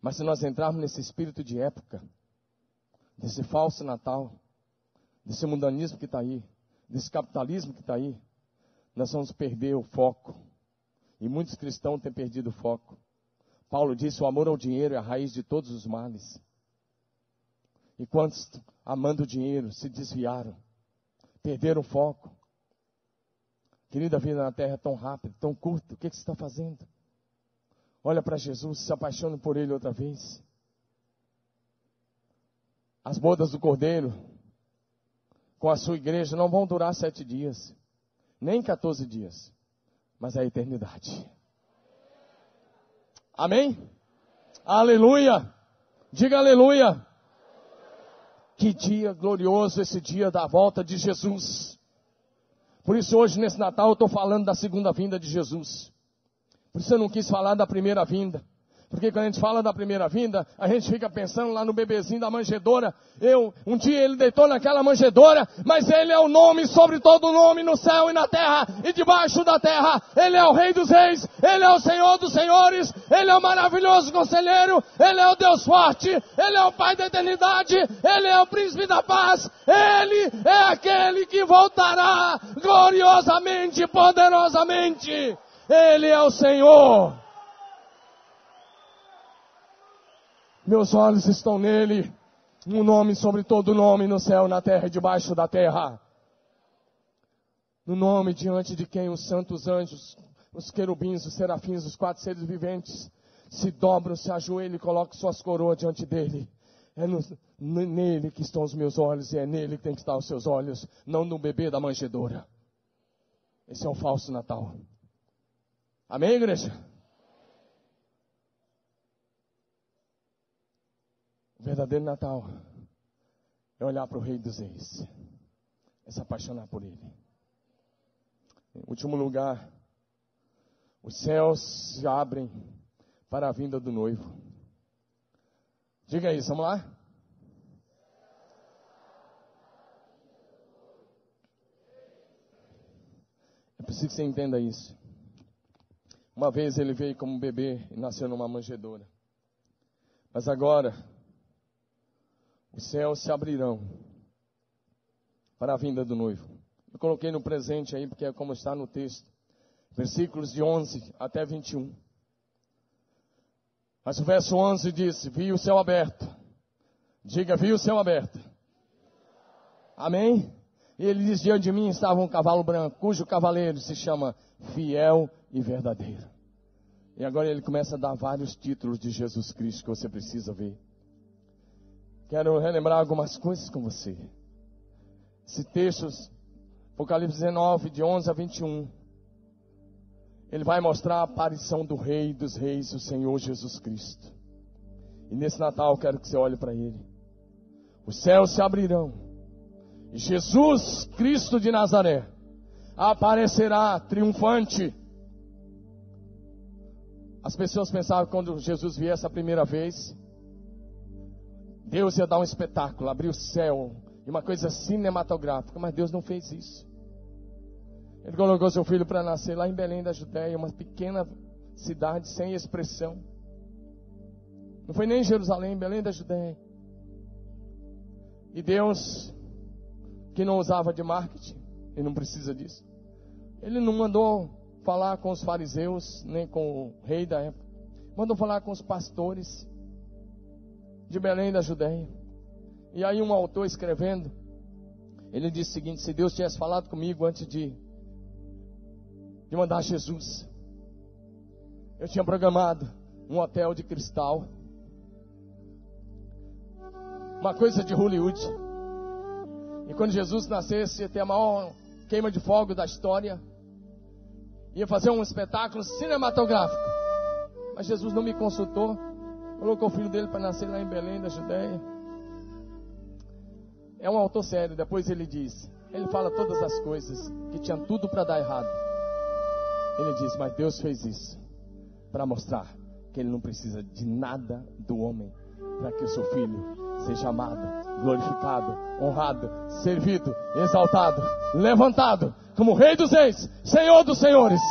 Mas se nós entrarmos nesse espírito de época, desse falso Natal, desse mundanismo que está aí, desse capitalismo que está aí, nós vamos perder o foco. E muitos cristãos têm perdido o foco. Paulo disse, o amor ao dinheiro é a raiz de todos os males. E quantos, amando o dinheiro, se desviaram, perderam o foco. Querida, a vida na terra é tão rápida, tão curta. O que você está fazendo? Olha para Jesus, se apaixone por Ele outra vez. As bodas do Cordeiro com a sua igreja não vão durar 7 dias, nem 14 dias, mas a eternidade. Amém? Aleluia! Diga aleluia! Que dia glorioso esse dia da volta de Jesus. Por isso hoje nesse Natal eu estou falando da segunda vinda de Jesus. Por isso eu não quis falar da primeira vinda. Porque quando a gente fala da primeira vinda, a gente fica pensando lá no bebezinho da manjedoura. Um dia ele deitou naquela manjedoura, mas ele é o nome sobre todo nome no céu e na terra e debaixo da terra. Ele é o Rei dos Reis, Ele é o Senhor dos Senhores, Ele é o maravilhoso conselheiro, Ele é o Deus forte, Ele é o Pai da eternidade, Ele é o Príncipe da paz, Ele é aquele que voltará gloriosamente, poderosamente. Ele é o Senhor. Meus olhos estão nele, um nome sobre todo nome no céu, na terra e debaixo da terra. No nome diante de quem os santos anjos, os querubins, os serafins, os 4 seres viventes se dobram, se ajoelham e colocam suas coroas diante dele. É nele que estão os meus olhos e é nele que tem que estar os seus olhos, não no bebê da manjedoura. Esse é o falso Natal. Amém, igreja? O verdadeiro Natal é olhar para o Rei dos Reis, é se apaixonar por Ele. Em último lugar, os céus se abrem para a vinda do noivo. Diga isso, vamos lá? É preciso que você entenda isso. Uma vez ele veio como um bebê e nasceu numa manjedoura. Mas agora os céus se abrirão para a vinda do noivo. Eu coloquei no presente aí, porque é como está no texto. Versículos de 11 até 21. Mas o verso 11 diz: vi o céu aberto. Diga, vi o céu aberto. Amém? E ele diz: diante de mim estava um cavalo branco, cujo cavaleiro se chama Fiel e Verdadeiro. E agora ele começa a dar vários títulos de Jesus Cristo que você precisa ver. Quero relembrar algumas coisas com você. Esse texto, Apocalipse 19, de 11 a 21. Ele vai mostrar a aparição do Rei dos Reis, o Senhor Jesus Cristo. E nesse Natal eu quero que você olhe para Ele. Os céus se abrirão. E Jesus Cristo de Nazaré aparecerá triunfante. As pessoas pensavam que quando Jesus viesse a primeira vez, Deus ia dar um espetáculo, abrir o céu, e uma coisa cinematográfica, mas Deus não fez isso. Ele colocou seu filho para nascer lá em Belém da Judéia, uma pequena cidade sem expressão. Não foi nem em Jerusalém, em Belém da Judéia. E Deus, que não usava de marketing, e não precisa disso, Ele não mandou falar com os fariseus, nem com o rei da época. Mandou falar com os pastores de Belém da Judéia. E aí um autor escrevendo, ele disse o seguinte: se Deus tivesse falado comigo antes de mandar Jesus, eu tinha programado um hotel de cristal, uma coisa de Hollywood, e quando Jesus nascesse ia ter a maior queima de fogo da história, ia fazer um espetáculo cinematográfico. Mas Jesus não me consultou, colocou o filho dele para nascer lá em Belém da Judéia. É um autor sério. Depois ele diz, ele fala todas as coisas que tinham tudo para dar errado. Ele diz: mas Deus fez isso para mostrar que Ele não precisa de nada do homem, para que o seu filho seja amado, glorificado, honrado, servido, exaltado, levantado como Rei dos Reis, Senhor dos Senhores.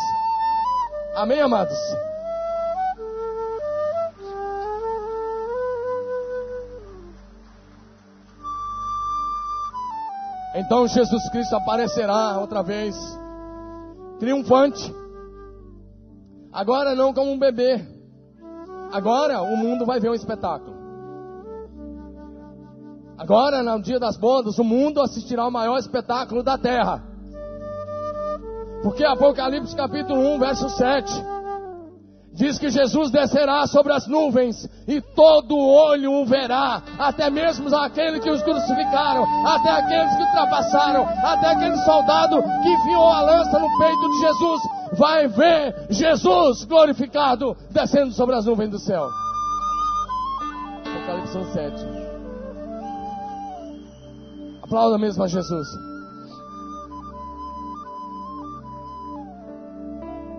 Amém, amados? Então Jesus Cristo aparecerá outra vez, triunfante. Agora não como um bebê. Agora o mundo vai ver um espetáculo. Agora, no dia das bodas, o mundo assistirá ao maior espetáculo da terra. Porque Apocalipse capítulo 1, verso 7, diz que Jesus descerá sobre as nuvens e todo olho o verá, até mesmo aquele que os crucificaram, até aqueles que ultrapassaram, até aquele soldado que enfiou a lança no peito de Jesus, vai ver Jesus glorificado descendo sobre as nuvens do céu. Apocalipse 1, 7. Aplauda mesmo a Jesus.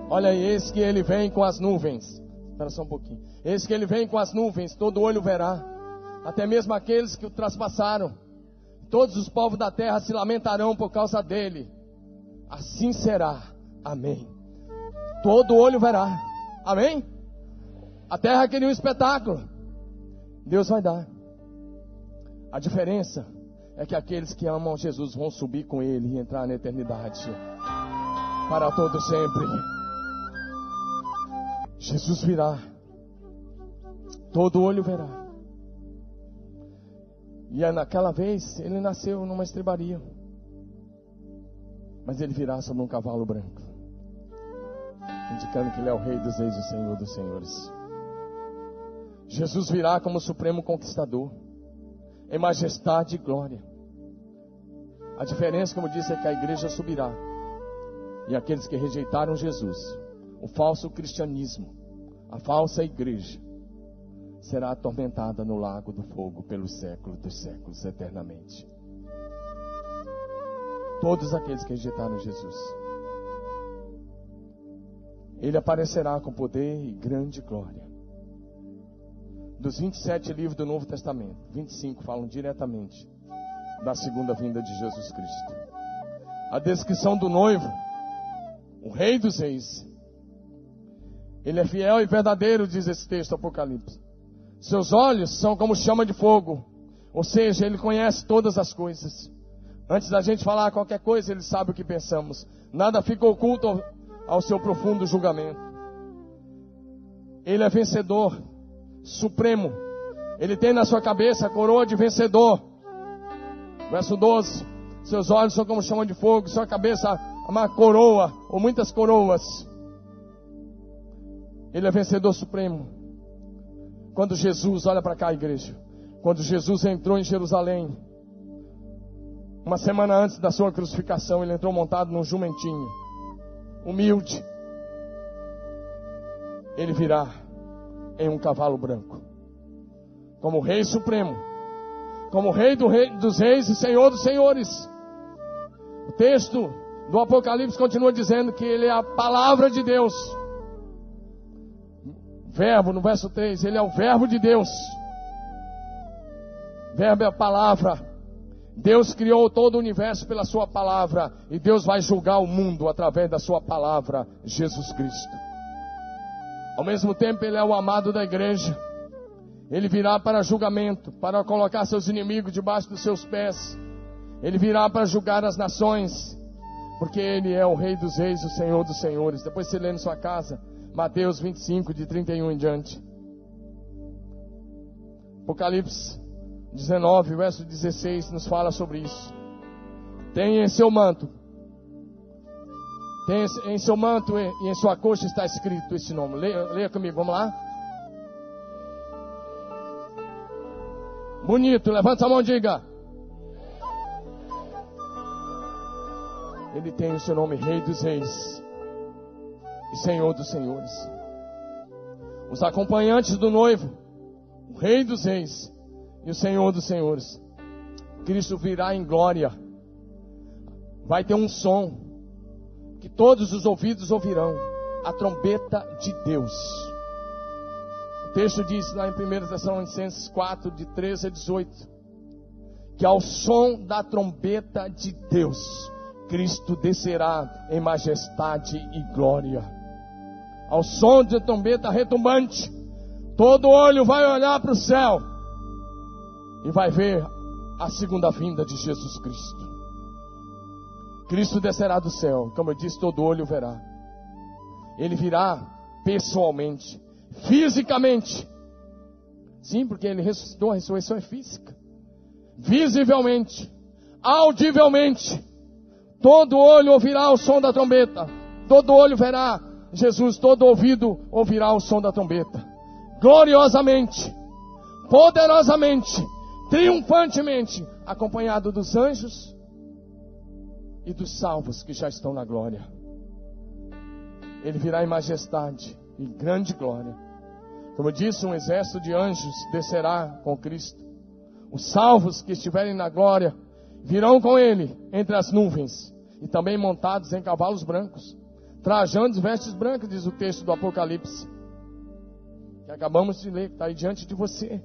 Olha aí, eis que ele vem com as nuvens. Espera só um pouquinho. Eis que ele vem com as nuvens, todo olho verá, até mesmo aqueles que o traspassaram. Todos os povos da terra se lamentarão por causa dele. Assim será. Amém. Todo olho verá. Amém? A terra queria um espetáculo. Deus vai dar. A diferença é que aqueles que amam Jesus vão subir com ele e entrar na eternidade para todo sempre. Jesus virá, todo olho verá. E naquela vez ele nasceu numa estrebaria, mas ele virá sobre um cavalo branco, indicando que ele é o Rei dos Reis e o Senhor dos Senhores. Jesus virá como o supremo conquistador, em majestade e glória. A diferença, como disse, é que a igreja subirá, e aqueles que rejeitaram Jesus, o falso cristianismo, a falsa igreja, será atormentada no lago do fogo pelos séculos dos séculos, eternamente. Todos aqueles que rejeitaram Jesus, ele aparecerá com poder e grande glória. Dos 27 livros do Novo Testamento, 25 falam diretamente da segunda vinda de Jesus Cristo. A descrição do noivo, o Rei dos Reis, ele é fiel e verdadeiro, diz esse texto, Apocalipse. Seus olhos são como chama de fogo, ou seja, ele conhece todas as coisas. Antes da gente falar qualquer coisa, ele sabe o que pensamos. Nada fica oculto ao seu profundo julgamento. Ele é vencedor, supremo. Ele tem na sua cabeça a coroa de vencedor. Verso 12. Seus olhos são como chama de fogo, sua cabeça uma coroa, ou muitas coroas. Ele é vencedor supremo. Quando Jesus, olha para cá, igreja, quando Jesus entrou em Jerusalém, uma semana antes da sua crucificação, ele entrou montado num jumentinho, humilde. Ele virá em um cavalo branco, como Rei Supremo, como Rei dos Reis e Senhor dos Senhores. O texto do Apocalipse continua dizendo que ele é a palavra de Deus. Verbo, no verso 3, ele é o verbo de Deus. Verbo é a palavra. Deus criou todo o universo pela sua palavra, e Deus vai julgar o mundo através da sua palavra, Jesus Cristo. Ao mesmo tempo, ele é o amado da igreja. Ele virá para julgamento, para colocar seus inimigos debaixo dos seus pés. Ele virá para julgar as nações, porque ele é o Rei dos Reis, o Senhor dos Senhores. Depois você lê na sua casa, Mateus 25, de 31 em diante. Apocalipse 19, verso 16, nos fala sobre isso. Tem em seu manto, em seu manto e em sua coxa está escrito esse nome. Leia comigo, vamos lá. Bonito, levanta a mão e diga. Ele tem o seu nome, Rei dos Reis e Senhor dos Senhores. Os acompanhantes do noivo, o Rei dos Reis e o Senhor dos Senhores. Cristo virá em glória. Vai ter um som que todos os ouvidos ouvirão, a trombeta de Deus. O texto diz lá em 1 Tessalonicenses 4, de 13 a 18, que ao som da trombeta de Deus, Cristo descerá em majestade e glória. Ao som de trombeta retumbante, todo olho vai olhar para o céu e vai ver a segunda vinda de Jesus Cristo. Cristo descerá do céu, como eu disse, todo olho verá. Ele virá pessoalmente, fisicamente. Sim, porque ele ressuscitou, a ressurreição é física. Visivelmente, audivelmente, Todo olho ouvirá o som da trombeta. Todo olho verá Jesus, todo ouvido ouvirá o som da trombeta. Gloriosamente, poderosamente, triunfantemente, acompanhado dos anjos e dos salvos que já estão na glória. Ele virá em majestade, em grande glória. Como eu disse, um exército de anjos descerá com Cristo. Os salvos que estiverem na glória virão com ele entre as nuvens, e também montados em cavalos brancos, trajando vestes brancas, diz o texto do Apocalipse, que acabamos de ler, que está aí diante de você.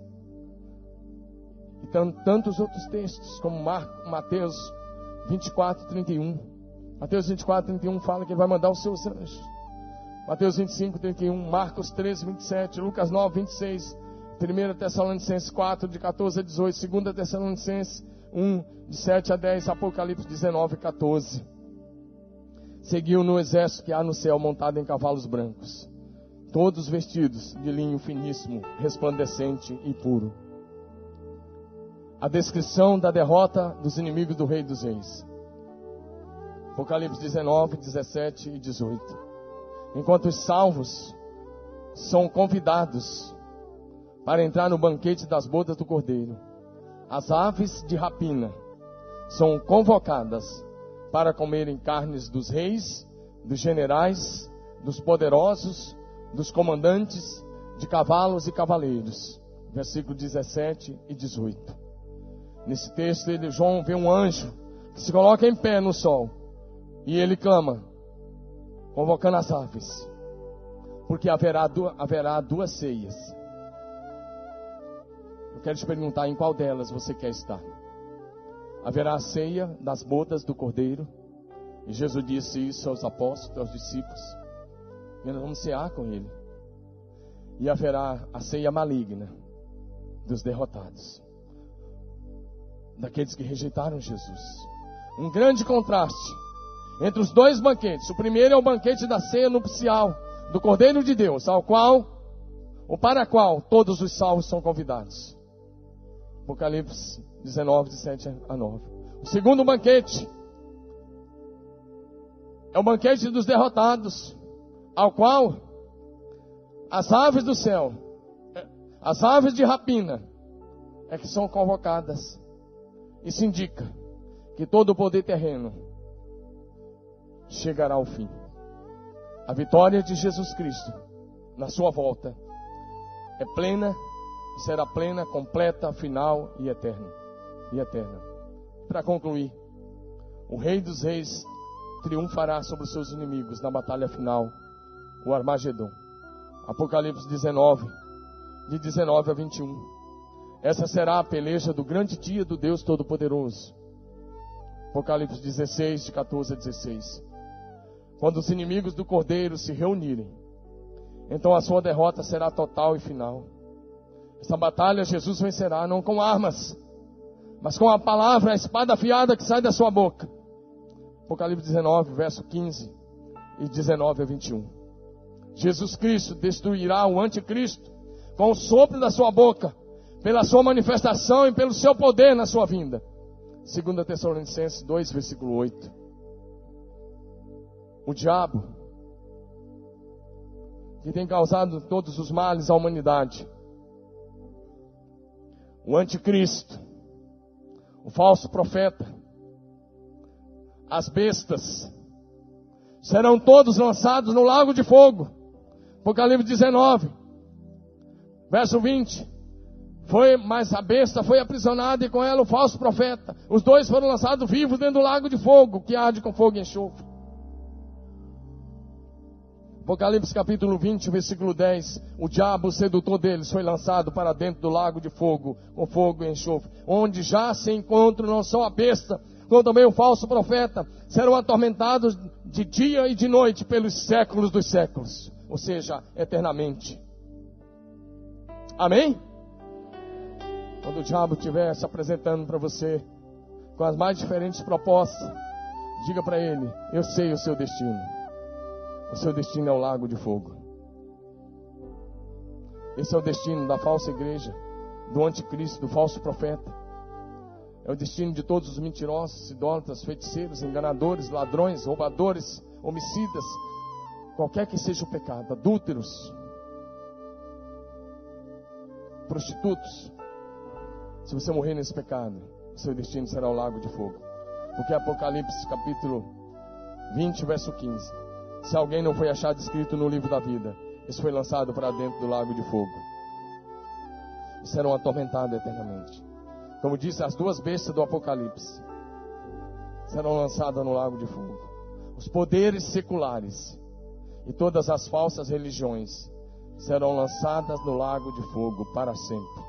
E tantos outros textos, como Mateus 24, 31. Mateus 24, 31 fala que ele vai mandar os seus anjos. Mateus 25, 31, Marcos 13, 27, Lucas 9, 26, 1 Tessalonicenses 4, de 14 a 18, 2 Tessalonicenses 1, de 7 a 10, Apocalipse 19, 14. Seguiu no exército que há no céu, montado em cavalos brancos, todos vestidos de linho finíssimo, resplandecente e puro. A descrição da derrota dos inimigos do Rei dos Reis. Apocalipse 19, 17 e 18. Enquanto os salvos são convidados para entrar no banquete das bodas do Cordeiro, as aves de rapina são convocadas para comerem carnes dos reis, dos generais, dos poderosos, dos comandantes, de cavalos e cavaleiros. Versículo 17 e 18. Nesse texto, João vê um anjo que se coloca em pé no sol e ele clama, convocando as aves, porque haverá duas ceias. Eu quero te perguntar em qual delas você quer estar. Haverá a ceia das bodas do Cordeiro, e Jesus disse isso aos apóstolos, aos discípulos, e nós vamos cear com ele. E haverá a ceia maligna dos derrotados, daqueles que rejeitaram Jesus. Um grande contraste entre os dois banquetes. O primeiro é o banquete da ceia nupcial do Cordeiro de Deus, ao qual, ou para a qual, todos os salvos são convidados. Apocalipse 19, de 7 a 9. O segundo banquete é o banquete dos derrotados, ao qual as aves do céu, as aves de rapina, é que são convocadas. Isso indica que todo o poder terreno chegará ao fim. A vitória de Jesus Cristo na sua volta é plena, será plena, completa, final e eterna. Para concluir, o Rei dos Reis triunfará sobre os seus inimigos na batalha final, o Armagedon. Apocalipse 19, de 19 a 21. Essa será a peleja do grande dia do Deus Todo-Poderoso. Apocalipse 16, de 14 a 16. Quando os inimigos do Cordeiro se reunirem, então a sua derrota será total e final. Essa batalha Jesus vencerá não com armas, mas com a palavra, a espada afiada que sai da sua boca. Apocalipse 19, verso 15 e 19 a 21. Jesus Cristo destruirá o anticristo com o sopro da sua boca, pela sua manifestação e pelo seu poder na sua vinda. 2 Tessalonicenses 2, versículo 8. O diabo, que tem causado todos os males à humanidade, o anticristo, o falso profeta, as bestas, serão todos lançados no lago de fogo. Apocalipse 19, verso 20. Mas a besta foi aprisionada e com ela o falso profeta. Os dois foram lançados vivos dentro do lago de fogo, que arde com fogo e enxofre. Apocalipse capítulo 20, versículo 10. O diabo, o sedutor deles, foi lançado para dentro do lago de fogo, com fogo e enxofre, onde já se encontram não só a besta, como também o falso profeta. Serão atormentados de dia e de noite pelos séculos dos séculos, ou seja, eternamente. Amém? Quando o diabo estiver se apresentando para você com as mais diferentes propostas, diga para ele: eu sei o seu destino. O seu destino é o lago de fogo. Esse é o destino da falsa igreja, do anticristo, do falso profeta. É o destino de todos os mentirosos, idólatras, feiticeiros, enganadores, ladrões, roubadores, homicidas, qualquer que seja o pecado, adúlteros, prostitutos. Se você morrer nesse pecado, seu destino será o lago de fogo. Porque Apocalipse capítulo 20, verso 15. Se alguém não foi achado escrito no livro da vida, esse foi lançado para dentro do lago de fogo e serão atormentados eternamente. Como disse, as duas bestas do Apocalipse serão lançadas no lago de fogo. Os poderes seculares e todas as falsas religiões serão lançadas no lago de fogo para sempre.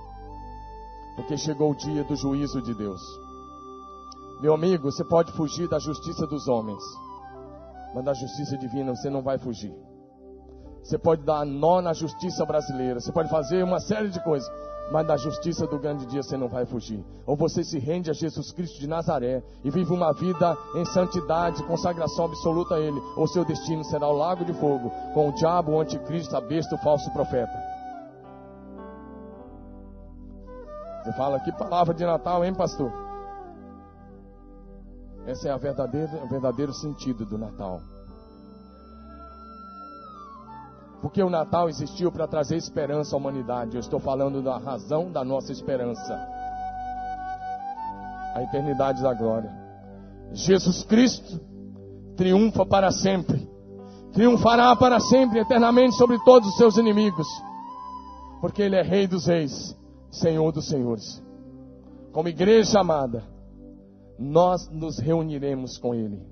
Porque chegou o dia do juízo de Deus. Meu amigo, você pode fugir da justiça dos homens, mas da justiça divina você não vai fugir. Você pode dar nó na justiça brasileira, você pode fazer uma série de coisas, mas da justiça do grande dia você não vai fugir. Ou você se rende a Jesus Cristo de Nazaré e vive uma vida em santidade, consagração absoluta a Ele, ou seu destino será o lago de fogo, com o diabo, o anticristo, a besta, o falso profeta. Você fala, que palavra de Natal, hein, pastor? Esse é o verdadeiro sentido do Natal. Porque o Natal existiu para trazer esperança à humanidade. Eu estou falando da razão da nossa esperança. A eternidade da glória. Jesus Cristo triunfa para sempre. Triunfará para sempre, eternamente, sobre todos os seus inimigos. Porque Ele é Rei dos Reis, Senhor dos Senhores. Como igreja amada, nós nos reuniremos com Ele.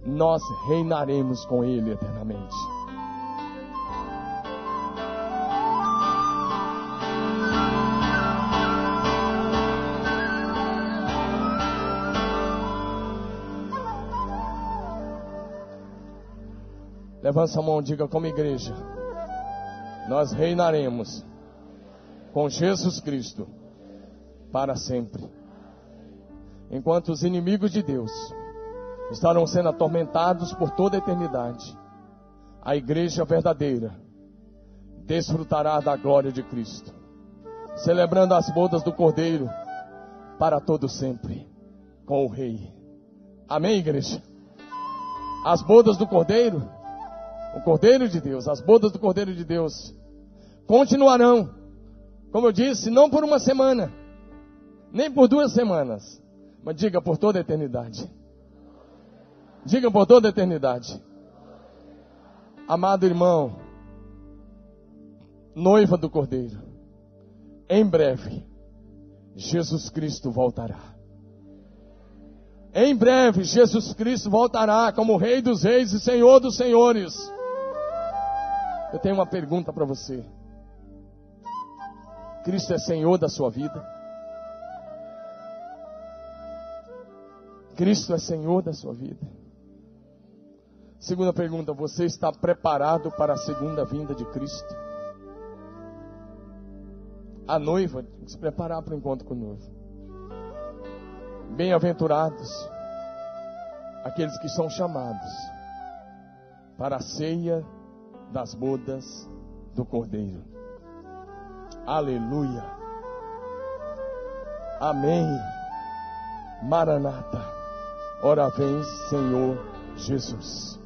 Nós reinaremos com Ele eternamente. Levanta a mão e diga, como igreja, nós reinaremos com Jesus Cristo para sempre. Enquanto os inimigos de Deus estarão sendo atormentados por toda a eternidade, a igreja verdadeira desfrutará da glória de Cristo, celebrando as bodas do Cordeiro para todo sempre com o Rei. Amém, igreja? As bodas do Cordeiro, o Cordeiro de Deus, as bodas do Cordeiro de Deus continuarão, como eu disse, não por uma semana, nem por 2 semanas, mas diga por toda a eternidade. Diga por toda a eternidade. Amado irmão, noiva do Cordeiro, em breve Jesus Cristo voltará. Em breve Jesus Cristo voltará como Rei dos Reis e Senhor dos Senhores. Eu tenho uma pergunta para você. Cristo é Senhor da sua vida? Cristo é Senhor da sua vida? Segunda pergunta, você está preparado para a segunda vinda de Cristo? A noiva tem que se preparar para o encontro com o noivo. Bem-aventurados aqueles que são chamados para a ceia das bodas do Cordeiro. Aleluia. Amém. Maranata. Ora vem, Senhor Jesus.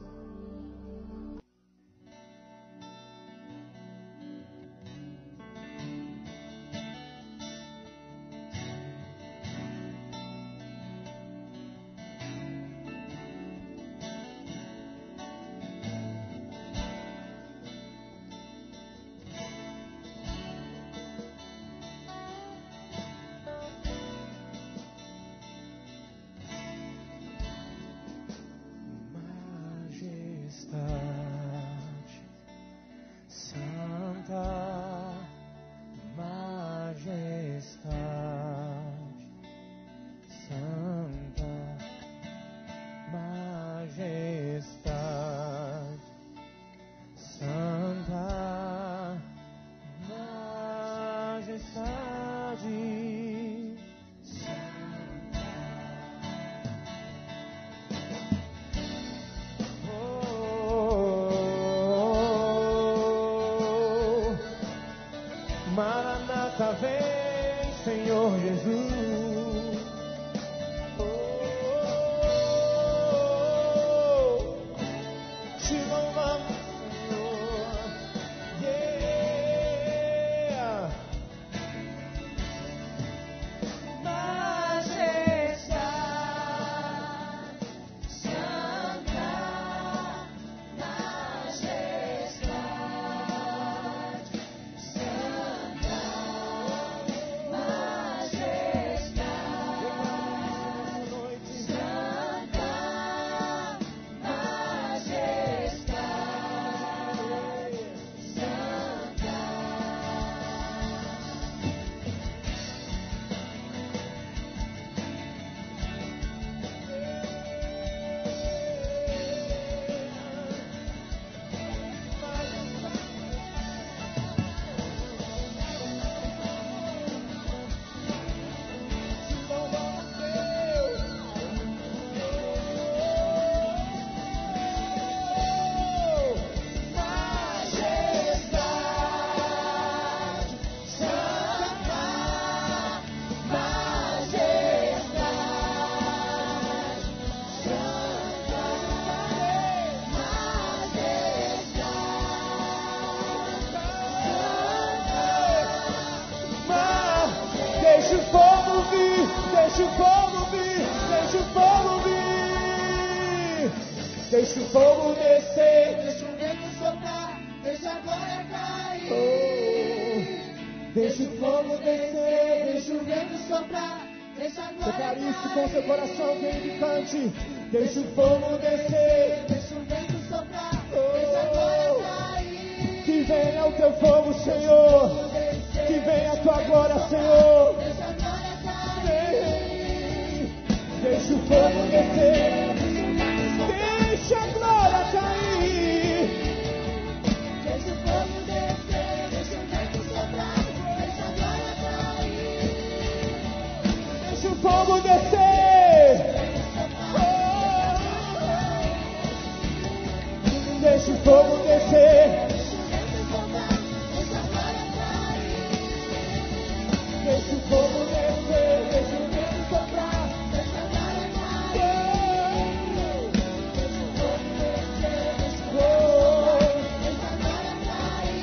Maranata, vem, Senhor Jesus. Deixa o fogo descer, deixa o vento soprar, deixa a glória cair. Deixa o fogo descer, deixa o vento soprar, deixa a glória cair. Isso com seu coração, vem e cante. Deixa o fogo descer, deixa o vento soprar, deixa a glória cair. Que venha o teu fogo, Senhor. Que venha a tua glória, Senhor. Deixa a glória cair. Deixa o fogo descer, deixa a glória cair. Deixa o fogo descer, deixa o vento soprar, deixa a glória cair. Deixa o fogo descer. Deixa o fogo descer. Deixa o fogo descer, deixa o vento soprar, deixa a glória cair. Deixa o fogo descer, deixa o vento soprar, deixa a glória cair.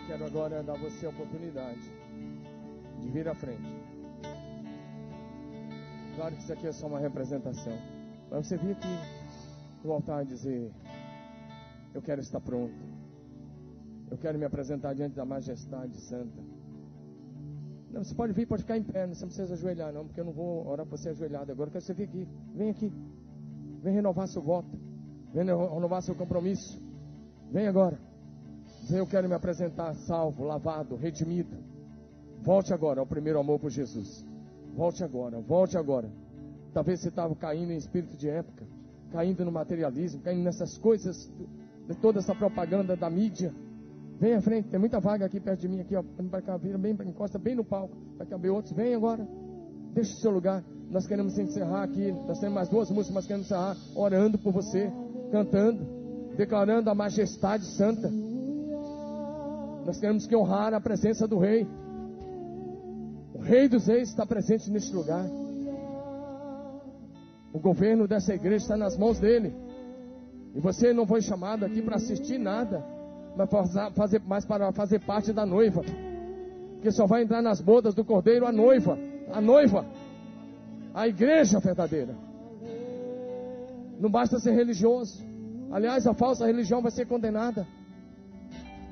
Quero agora dar a você a oportunidade de vir à frente. Claro que isso aqui é só uma representação, mas você vir aqui no altar e dizer: eu quero estar pronto, eu quero me apresentar diante da majestade santa. Não, você pode vir, pode ficar em pé, não precisa ajoelhar não, porque eu não vou orar para você ajoelhado agora. Eu quero que você vir aqui, vem renovar seu voto, vem renovar seu compromisso. Vem agora dizer: eu quero me apresentar salvo, lavado, redimido. Volte agora ao primeiro amor por Jesus. Volte agora. Talvez você estava caindo em espírito de época, caindo no materialismo, caindo nessas coisas, de toda essa propaganda da mídia. Vem à frente, tem muita vaga aqui perto de mim, aqui, ó, para cá, vira bem, encosta bem no palco, vai caber outros. Vem agora, deixa o seu lugar. Nós queremos encerrar aqui, nós temos mais 2 músicas, mas queremos encerrar orando por você, cantando, declarando a majestade santa. Nós queremos que honrar a presença do Rei. O Rei dos Reis está presente neste lugar. O governo dessa igreja está nas mãos dele. E você não foi chamado aqui para assistir nada, mas para fazer parte da noiva. Porque só vai entrar nas bodas do Cordeiro a noiva. A igreja verdadeira. Não basta ser religioso. Aliás, a falsa religião vai ser condenada.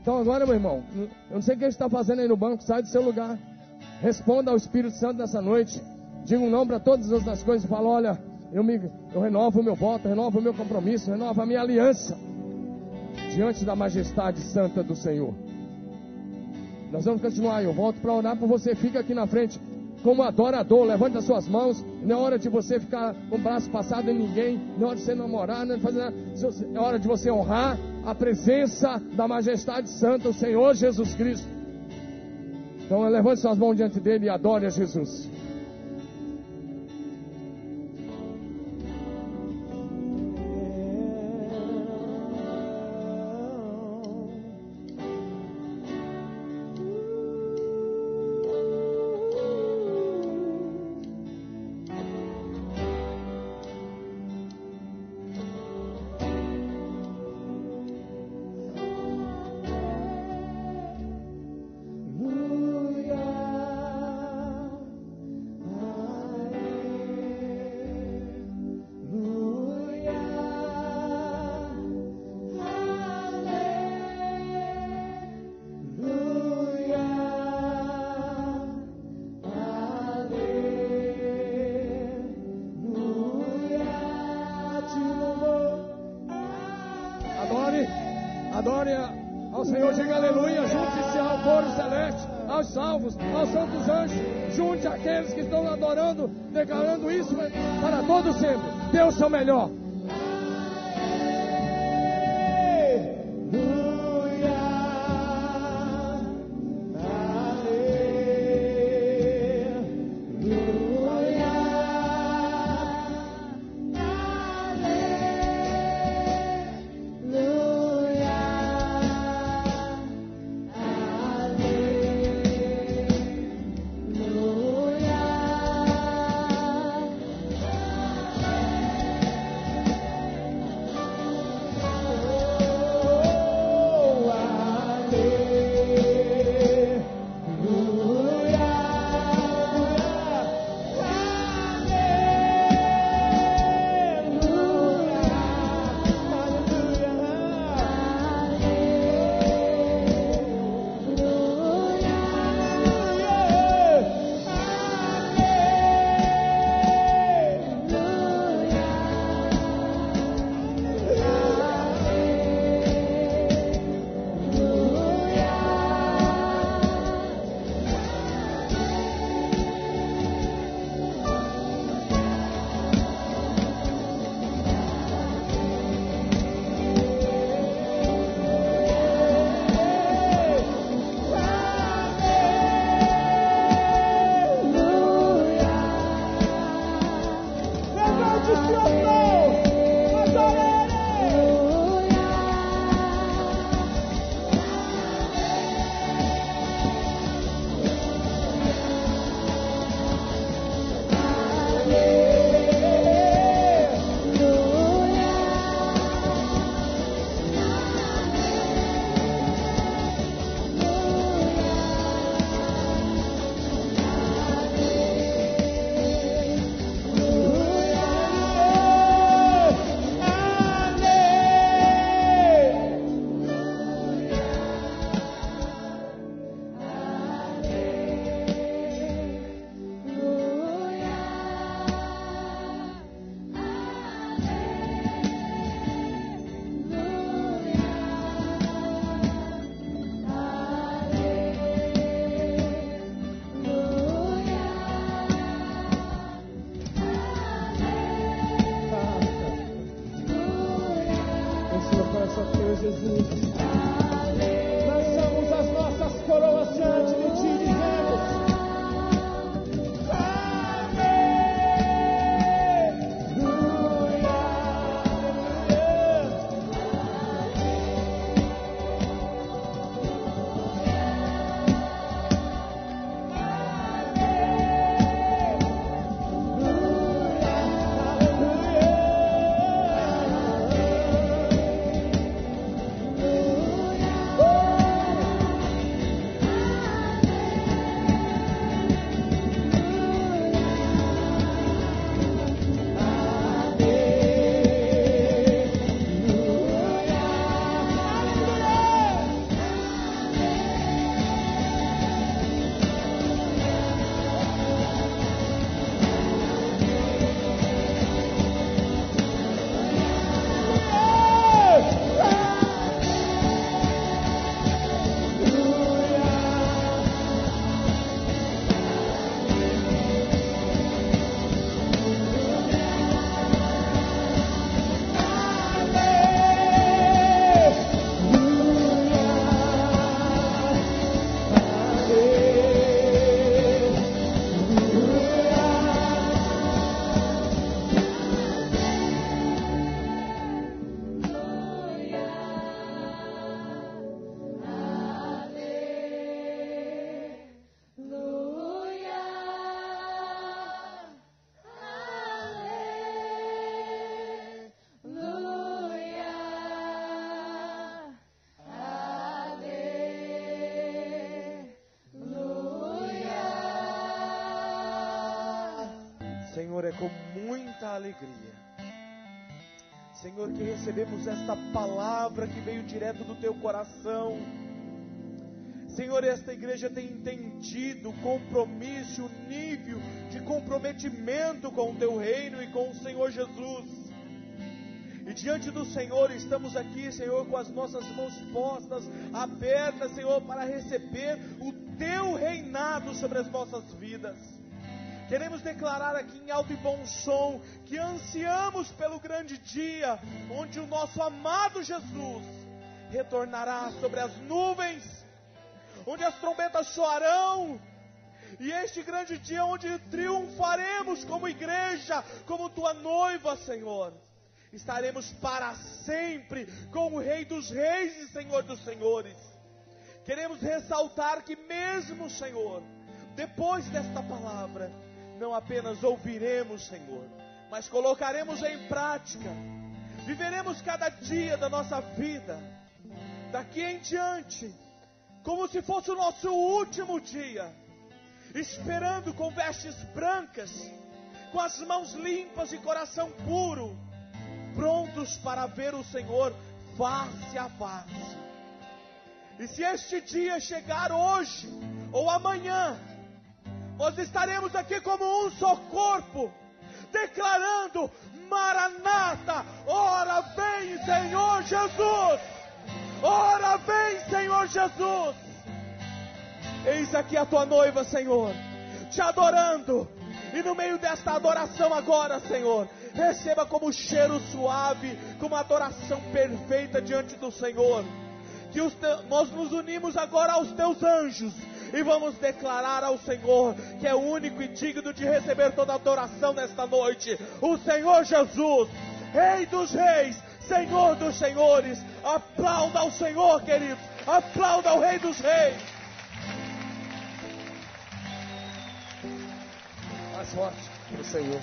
Então agora, meu irmão, eu não sei o que você está fazendo aí no banco, sai do seu lugar. Responda ao Espírito Santo nessa noite. Diga um não para todas as outras coisas. Fala: olha, eu renovo o meu voto, renovo o meu compromisso, renovo a minha aliança diante da majestade santa do Senhor. Nós vamos continuar. Eu volto para orar por você. Fica aqui na frente como adorador. Levante as suas mãos. Não é hora de você ficar com o braço passado em ninguém. Não é hora de você namorar, não é fazer nada. É hora de você honrar a presença da majestade santa, o Senhor Jesus Cristo. Então levante suas mãos diante dele e adore a Jesus. Senhor, diga aleluia. Junte-se ao coro celeste, aos salvos, aos santos anjos. Junte aqueles que estão adorando, declarando isso para todos sempre. Dê o seu melhor. Senhor, é com muita alegria, Senhor, que recebemos esta palavra que veio direto do Teu coração. Senhor, esta igreja tem entendido o compromisso, o nível de comprometimento com o Teu reino e com o Senhor Jesus. E diante do Senhor estamos aqui, Senhor, com as nossas mãos postas, abertas, Senhor, para receber o Teu reinado sobre as nossas vidas. Queremos declarar aqui em alto e bom som que ansiamos pelo grande dia, onde o nosso amado Jesus retornará sobre as nuvens, onde as trombetas soarão, e este grande dia onde triunfaremos como igreja, como Tua noiva, Senhor. Estaremos para sempre com o Rei dos Reis e Senhor dos Senhores. Queremos ressaltar que mesmo, Senhor, depois desta palavra, não apenas ouviremos, Senhor, mas colocaremos em prática. Viveremos cada dia da nossa vida, daqui em diante, como se fosse o nosso último dia, esperando com vestes brancas, com as mãos limpas e coração puro, prontos para ver o Senhor face a face. E se este dia chegar hoje ou amanhã, nós estaremos aqui como um só corpo, declarando: Maranata, ora vem Senhor Jesus, ora vem Senhor Jesus. Eis aqui a Tua noiva, Senhor, te adorando. E no meio desta adoração agora, Senhor, receba como cheiro suave, como adoração perfeita diante do Senhor. Que nós nos unimos agora aos Teus anjos e vamos declarar ao Senhor, que é o único e digno de receber toda a adoração nesta noite, o Senhor Jesus, Rei dos Reis, Senhor dos Senhores. Aplauda ao Senhor, queridos, aplauda ao Rei dos Reis. Mais forte para o Senhor.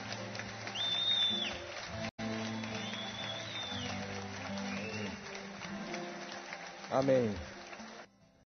Amém.